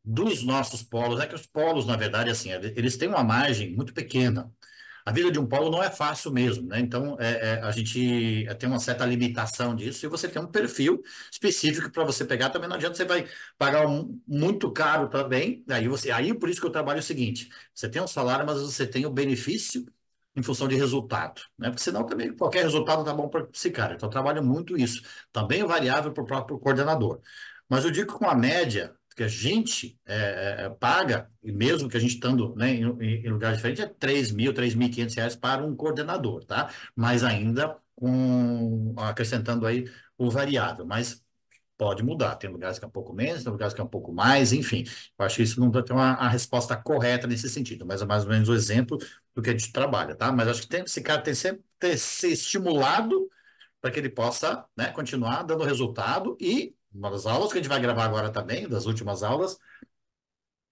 dos nossos polos. É que os polos, na verdade, assim, eles têm uma margem muito pequena. A vida de um polo não é fácil mesmo, né? Então, a gente tem uma certa limitação disso e você tem um perfil específico para você pegar. Também não adianta você vai pagar muito caro também. Aí, por isso que eu trabalho o seguinte: você tem um salário, mas você tem o benefício em função de resultado, né? Porque senão também qualquer resultado tá bom para esse cara. Então, eu trabalho muito isso. Também é variável para o próprio coordenador. Mas eu digo que com a média que a gente paga, e mesmo que a gente estando, né, em lugar diferente, é R$ 3.000, R$ 3.500 para um coordenador, tá? Mas ainda acrescentando aí o variável, mas pode mudar. Tem lugares que é um pouco menos, tem lugares que é um pouco mais, enfim. Eu acho que isso não vai ter a resposta correta nesse sentido, mas é mais ou menos o exemplo do que a gente trabalha, tá? Mas acho que esse cara tem sempre que ser estimulado para que ele possa, né, continuar dando resultado. E uma das aulas que a gente vai gravar agora também, das últimas aulas,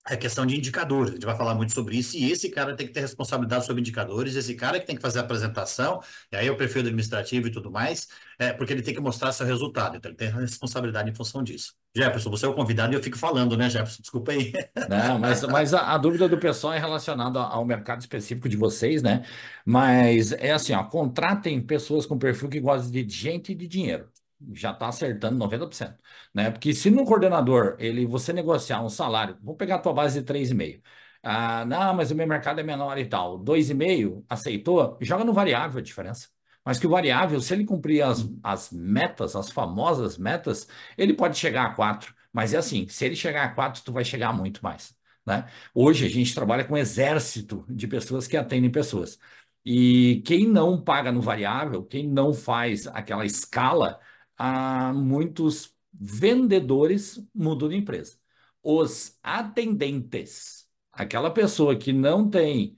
é questão de indicadores. A gente vai falar muito sobre isso, e esse cara tem que ter responsabilidade sobre indicadores, esse cara que tem que fazer a apresentação, e aí o perfil administrativo e tudo mais, porque ele tem que mostrar seu resultado, então ele tem responsabilidade em função disso. Jefferson, você é o convidado e eu fico falando, né, Jefferson? Desculpa aí. Não, mas a dúvida do pessoal é relacionada ao mercado específico de vocês, né? Mas é assim, ó, contratem pessoas com perfil que gostam de gente e de dinheiro. Já está acertando 90%, né? Porque se no coordenador você negociar um salário, vou pegar a tua base de 3,5. Ah, não, mas o meu mercado é menor e tal. 2,5, aceitou? Joga no variável a diferença. Mas que o variável, se ele cumprir as metas, as famosas metas, ele pode chegar a 4. Mas é assim, se ele chegar a 4, tu vai chegar a muito mais, né? Hoje a gente trabalha com um exército de pessoas que atendem pessoas. E quem não paga no variável, quem não faz aquela escala, muitos vendedores mudam de empresa. Os atendentes, aquela pessoa que não tem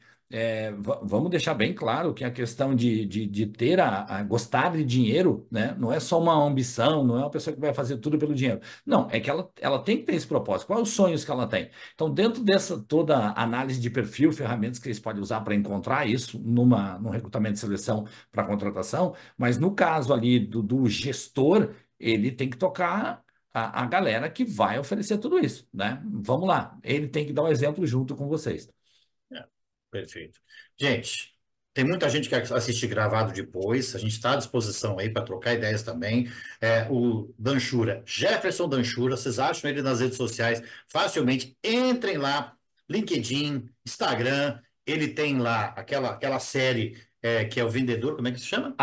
vamos deixar bem claro que a questão de ter gostar de dinheiro, né, não é só uma ambição, não é uma pessoa que vai fazer tudo pelo dinheiro. Não, é que ela tem que ter esse propósito. Quais os sonhos que ela tem? Então, dentro dessa toda análise de perfil, ferramentas que eles podem usar para encontrar isso num recrutamento de seleção para contratação, mas no caso ali do gestor, ele tem que tocar a galera que vai oferecer tudo isso, né? Vamos lá, ele tem que dar o exemplo junto com vocês. Perfeito. Gente, tem muita gente que assiste gravado depois. A gente está à disposição aí para trocar ideias também. O Danchura, Jefferson Danchura, vocês acham ele nas redes sociais facilmente. Entrem lá, LinkedIn, Instagram. Ele tem lá aquela série que é o Vendedor. Como é que se chama?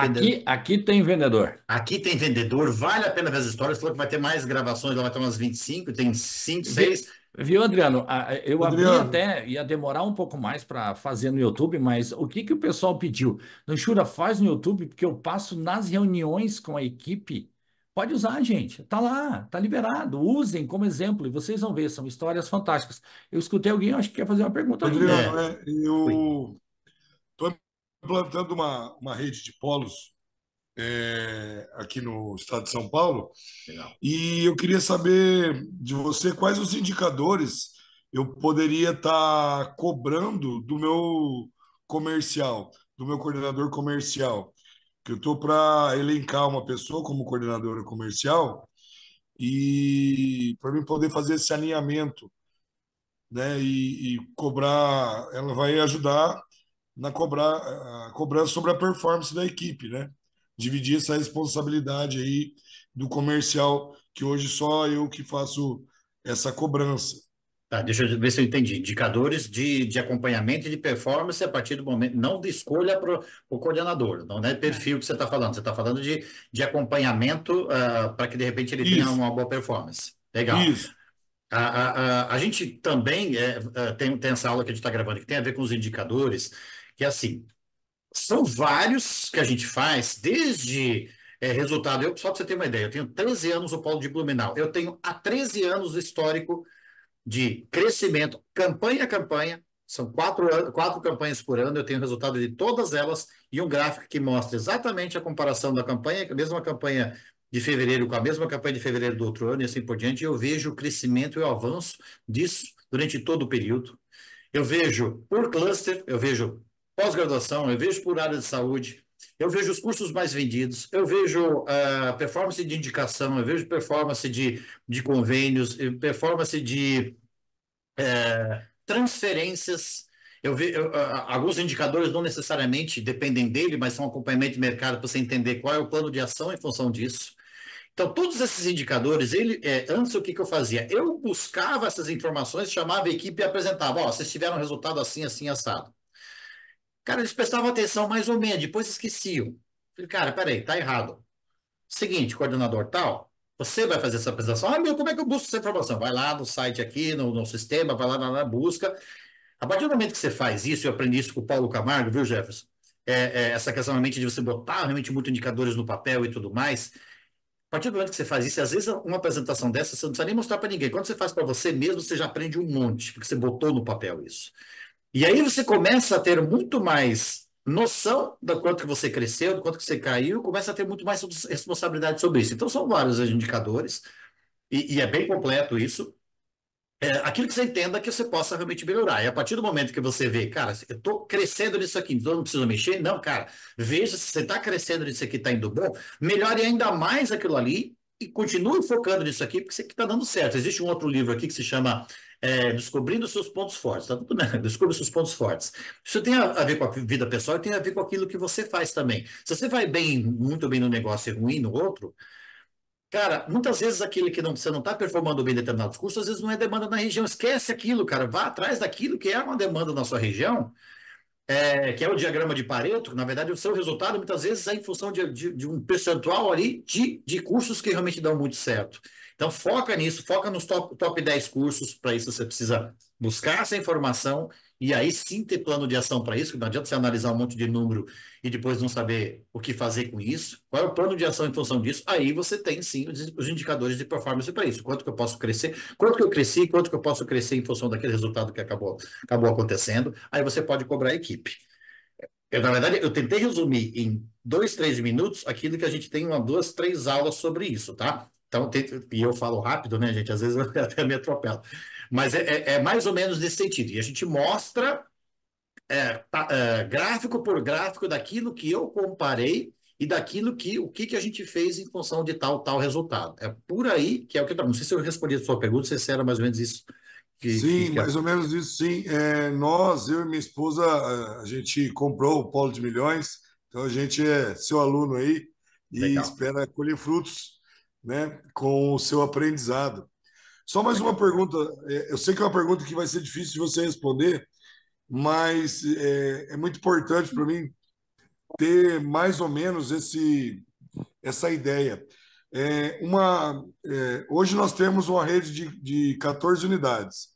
Aqui tem vendedor. Aqui tem vendedor. Vale a pena ver as histórias. Falou que vai ter mais gravações, lá vai ter umas 25, tem 5, 6. Viu, Adriano? Eu abri até, ia demorar um pouco mais para fazer no YouTube, mas o que o pessoal pediu? Danchura, faz no YouTube, porque eu passo nas reuniões com a equipe. Pode usar, gente. Tá lá, tá liberado. Usem como exemplo e vocês vão ver, são histórias fantásticas. Eu escutei alguém, acho que quer fazer uma pergunta ali. Adriano, eu estou implantando uma rede de polos aqui no estado de São Paulo. Legal. E eu queria saber de você quais os indicadores eu poderia estar cobrando do meu comercial, do meu coordenador comercial, que eu estou para elencar uma pessoa como coordenadora comercial e para mim poder fazer esse alinhamento, né? E cobrar, ela vai ajudar a cobrança sobre a performance da equipe, né? Dividir essa responsabilidade aí do comercial, que hoje só eu que faço essa cobrança. Tá, deixa eu ver se eu entendi. Indicadores de acompanhamento e de performance a partir do momento, não de escolha para o coordenador, não é perfil que você está falando. Você está falando de acompanhamento para que, de repente, ele tenha uma boa performance. Legal. Isso. A gente também tem essa aula que a gente está gravando que tem a ver com os indicadores, que assim, são vários que a gente faz, desde resultado. Só para você ter uma ideia, eu tenho 13 anos no polo de Blumenau. Eu tenho há 13 anos o histórico de crescimento, campanha a campanha. São quatro campanhas por ano. Eu tenho o resultado de todas elas e um gráfico que mostra exatamente a comparação da campanha, a mesma campanha de fevereiro com a mesma campanha de fevereiro do outro ano e assim por diante. Eu vejo o crescimento e o avanço disso durante todo o período. Eu vejo por cluster, eu vejo pós-graduação, eu vejo por área de saúde, eu vejo os cursos mais vendidos, eu vejo performance de indicação, eu vejo performance de convênios, performance de transferências. Eu vejo alguns indicadores não necessariamente dependem dele, mas são acompanhamento de mercado para você entender qual é o plano de ação em função disso. Então, todos esses indicadores, antes o que eu fazia? Eu buscava essas informações, chamava a equipe e apresentava. Vocês tiveram um resultado assim, assim, assado. Cara, eles prestavam atenção mais ou menos, depois esqueciam. Falei, cara, peraí, tá errado. Seguinte, coordenador tal, você vai fazer essa apresentação. Como é que eu busco essa informação? Vai lá no site aqui, no sistema, vai lá na busca. A partir do momento que você faz isso, eu aprendi isso com o Paulo Camargo, viu, Jefferson? Essa questão realmente de você botar realmente muitos indicadores no papel e tudo mais. A partir do momento que você faz isso, às vezes uma apresentação dessa, você não precisa nem mostrar para ninguém. Quando você faz para você mesmo, você já aprende um monte, porque você botou no papel isso. E aí você começa a ter muito mais noção do quanto que você cresceu, do quanto que você caiu, começa a ter muito mais responsabilidade sobre isso. Então, são vários indicadores, e é bem completo isso. Aquilo que você entenda que você possa realmente melhorar. E a partir do momento que você vê, cara, eu estou crescendo nisso aqui, então eu não preciso mexer. Não, cara, veja se você está crescendo nisso aqui, está indo bom, melhore ainda mais aquilo ali e continue focando nisso aqui, porque isso aqui está dando certo. Existe um outro livro aqui que se chama Descobrindo Seus Pontos Fortes. Tá tudo bem? Descubra seus pontos fortes. Isso tem a ver com a vida pessoal e tem a ver com aquilo que você faz também. Se você vai muito bem no negócio e ruim no outro, cara, muitas vezes aquilo que você não está performando bem em determinados cursos, às vezes não é demanda na região. Esquece aquilo, cara. Vá atrás daquilo que é uma demanda na sua região, que é o diagrama de Pareto. Na verdade, o seu resultado, muitas vezes, é em função de um percentual ali de cursos que realmente dão muito certo. Então, foca nisso, foca nos top 10 cursos. Para isso, você precisa buscar essa informação e aí sim ter plano de ação para isso, que não adianta você analisar um monte de número e depois não saber o que fazer com isso. Qual é o plano de ação em função disso? Aí você tem sim os indicadores de performance para isso. Quanto que eu posso crescer, quanto que eu cresci, quanto que eu posso crescer em função daquele resultado que acabou acontecendo. Aí você pode cobrar a equipe. Na verdade, eu tentei resumir em 2, 3 minutos aquilo que a gente tem 2, 3 aulas sobre isso, tá? Então, e eu falo rápido, né, gente? Às vezes eu até me atropelo. Mas é mais ou menos nesse sentido. E a gente mostra gráfico por gráfico daquilo que eu comparei e daquilo que a gente fez em função de tal resultado. É por aí que é o que eu... Não sei se eu respondi a sua pergunta, se era mais ou menos isso Sim, que mais ou menos isso, sim. Eu e minha esposa, a gente comprou o Polo de Milhões, então a gente é seu aluno aí e legal. espera colher frutos, né, com o seu aprendizado. Só mais uma pergunta. Eu sei que é uma pergunta que vai ser difícil de você responder, mas é muito importante para mim ter mais ou menos essa ideia. Hoje nós temos uma rede de 14 unidades.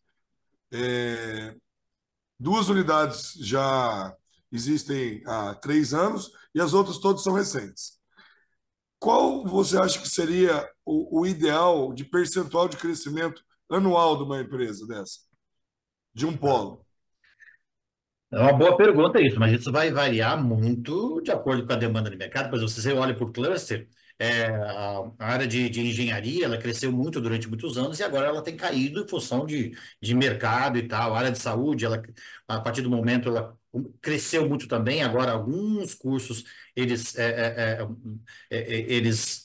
Duas unidades já existem há 3 anos e as outras todas são recentes. Qual você acha que seria o ideal de percentual de crescimento anual de uma empresa dessa, de um polo? É uma boa pergunta isso, mas isso vai variar muito de acordo com a demanda de mercado. Por exemplo, se você olha para o cluster, a área de engenharia, ela cresceu muito durante muitos anos e agora ela tem caído em função de mercado e tal. A área de saúde, a partir do momento, ela cresceu muito também. Agora, alguns cursos, eles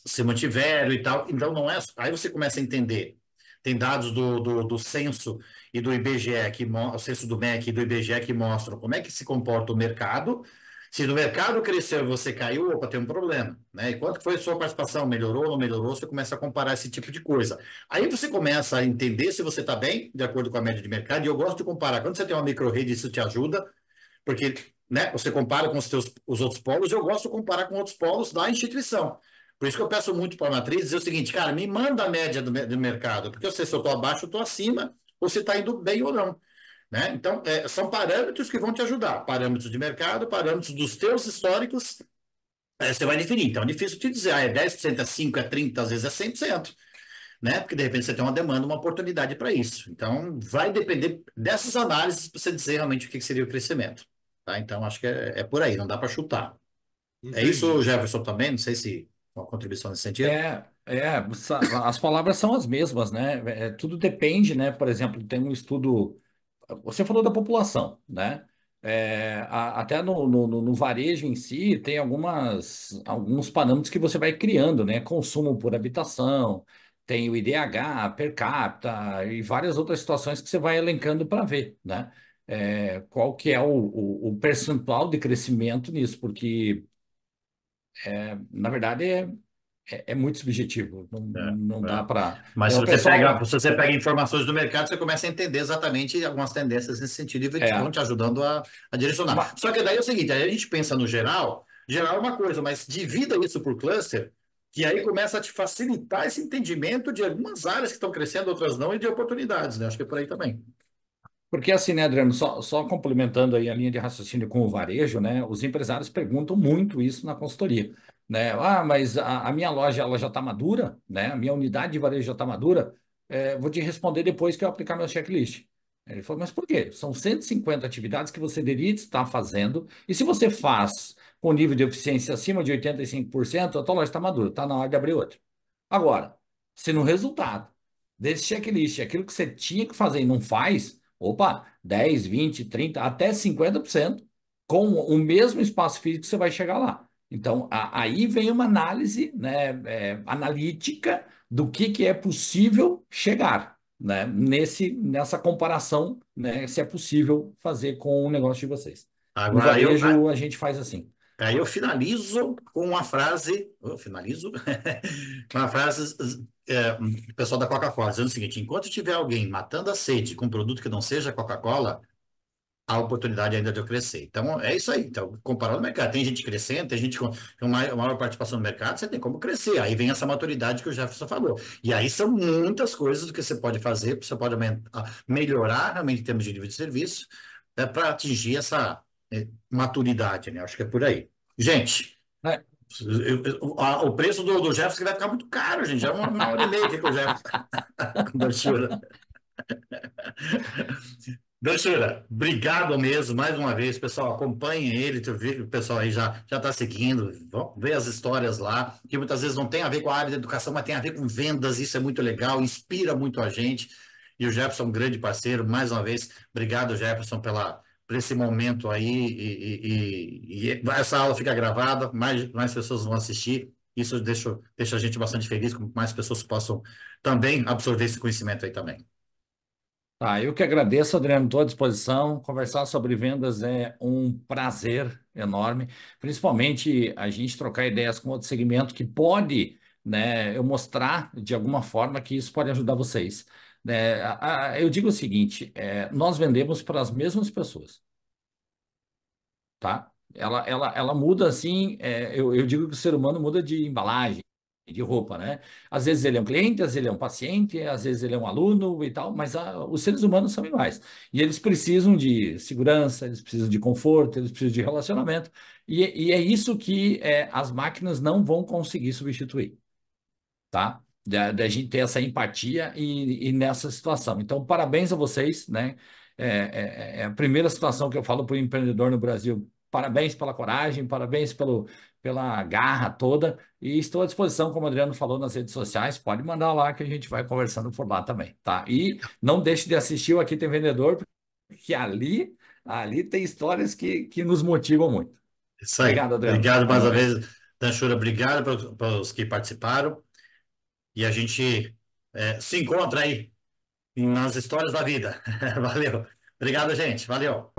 se mantiveram e tal. Então, não é... Aí você começa a entender. Tem dados do censo e do IBGE, o censo do MEC e do IBGE que mostram como é que se comporta o mercado. Se no mercado cresceu e você caiu, opa, tem um problema, né? E quanto foi a sua participação? Melhorou ou não melhorou? Você começa a comparar esse tipo de coisa. Aí você começa a entender se você está bem, de acordo com a média de mercado, e eu gosto de comparar. Quando você tem uma micro-rede, isso te ajuda, porque, né, você compara com os outros polos, eu gosto de comparar com outros polos da instituição. Por isso que eu peço muito para a matriz dizer o seguinte, cara, me manda a média do mercado, porque eu sei se eu estou abaixo, eu estou acima, ou se está indo bem ou não. Né? Então, são parâmetros que vão te ajudar. Parâmetros de mercado, parâmetros dos teus históricos, você vai definir. Então, é difícil te dizer, é 10%, é 5%, é 30%, às vezes é 100%. Né? Porque, de repente, você tem uma demanda, uma oportunidade para isso. Então, vai depender dessas análises para você dizer realmente o que seria o crescimento. Tá? Então, acho que é por aí, não dá para chutar. É isso, Entendi. Jefferson, também? Não sei se uma contribuição nesse sentido. As palavras são as mesmas, né? Tudo depende, né? Por exemplo, tem um estudo. Você falou da população, né? Até no varejo em si, tem alguns parâmetros que você vai criando, né? Consumo por habitação, tem o IDH per capita e várias outras situações que você vai elencando para ver, né? Qual que é o percentual de crescimento nisso, porque, na verdade, é muito subjetivo, não É, dá é. para... Mas se O você pega informações do mercado, você começa a entender exatamente algumas tendências nesse sentido e vão é, te ajudando a direcionar. Só que daí é o seguinte, aí a gente pensa no geral é uma coisa, mas divida isso por cluster, que aí começa a te facilitar esse entendimento de algumas áreas que estão crescendo, outras não, e de oportunidades, né? Acho que é por aí também. Porque assim, né, Adriano, só complementando aí a linha de raciocínio com o varejo, né, os empresários perguntam muito isso na consultoria, né? Ah, mas a minha loja ela já está madura, né? A minha unidade de varejo já está madura. Vou te responder depois que eu aplicar meu checklist. Ele falou, mas por quê? São 150 atividades que você deveria estar fazendo, e se você faz com nível de eficiência acima de 85%, a tua loja está madura, está na hora de abrir outra. Agora, se no resultado desse checklist, aquilo que você tinha que fazer e não faz, opa, 10, 20, 30, até 50%, com o mesmo espaço físico você vai chegar lá. Então, aí vem uma análise, né, analítica do que é possível chegar, né, nessa comparação, né, se é possível fazer com o negócio de vocês. No Agora, varejo, a gente faz assim. aí eu finalizo com uma frase, eu finalizo com uma frase do pessoal da Coca-Cola, dizendo o seguinte, enquanto tiver alguém matando a sede com um produto que não seja Coca-Cola, há oportunidade ainda de eu crescer. Então, é isso aí. Então, comparando o mercado, tem gente crescendo, tem gente com maior participação no mercado, você tem como crescer. Aí vem essa maturidade que o Jefferson falou. E aí são muitas coisas que você pode fazer, você pode melhorar realmente em termos de nível de serviço, para atingir essa maturidade, né? Acho que é por aí. Gente, É. o preço do Jefferson vai ficar muito caro, gente. Já é uma hora e meia aqui com o Jefferson. Com doçura. Doçura, obrigado mesmo, mais uma vez, pessoal, acompanhem ele, tu vê que o pessoal aí já está seguindo, vão ver as histórias lá, que muitas vezes não tem a ver com a área de educação, mas tem a ver com vendas, isso é muito legal, inspira muito a gente, e o Jefferson é um grande parceiro, mais uma vez, obrigado, Jefferson, por esse momento aí, e essa aula fica gravada, mais pessoas vão assistir, isso deixa a gente bastante feliz, com mais pessoas possam também absorver esse conhecimento aí também. Tá, eu que agradeço, Adriano, estou à disposição. Conversar sobre vendas é um prazer enorme, principalmente a gente trocar ideias com outro segmento que pode, né, eu mostrar de alguma forma que isso pode ajudar vocês. Né? Eu digo o seguinte, nós vendemos para as mesmas pessoas, tá? Ela muda assim, eu digo que o ser humano muda de embalagem, de roupa, né? Às vezes ele é um cliente, às vezes ele é um paciente, às vezes ele é um aluno e tal, mas os seres humanos são iguais. E eles precisam de segurança, eles precisam de conforto, eles precisam de relacionamento, e é isso que as máquinas não vão conseguir substituir, tá? Da gente ter essa empatia e nessa situação. Então, parabéns a vocês, né? É a primeira situação que eu falo para o empreendedor no Brasil. Parabéns pela coragem, parabéns pela garra toda. E estou à disposição, como o Adriano falou nas redes sociais. Pode mandar lá que a gente vai conversando por lá também, tá? E não deixe de assistir o Aqui Tem Vendedor, porque ali tem histórias que nos motivam muito. Isso aí. Obrigado, Adriano. Obrigado mais uma vez, Danchura. Obrigado para os que participaram. E a gente se encontra aí nas histórias da vida. Valeu. Obrigado, gente. Valeu.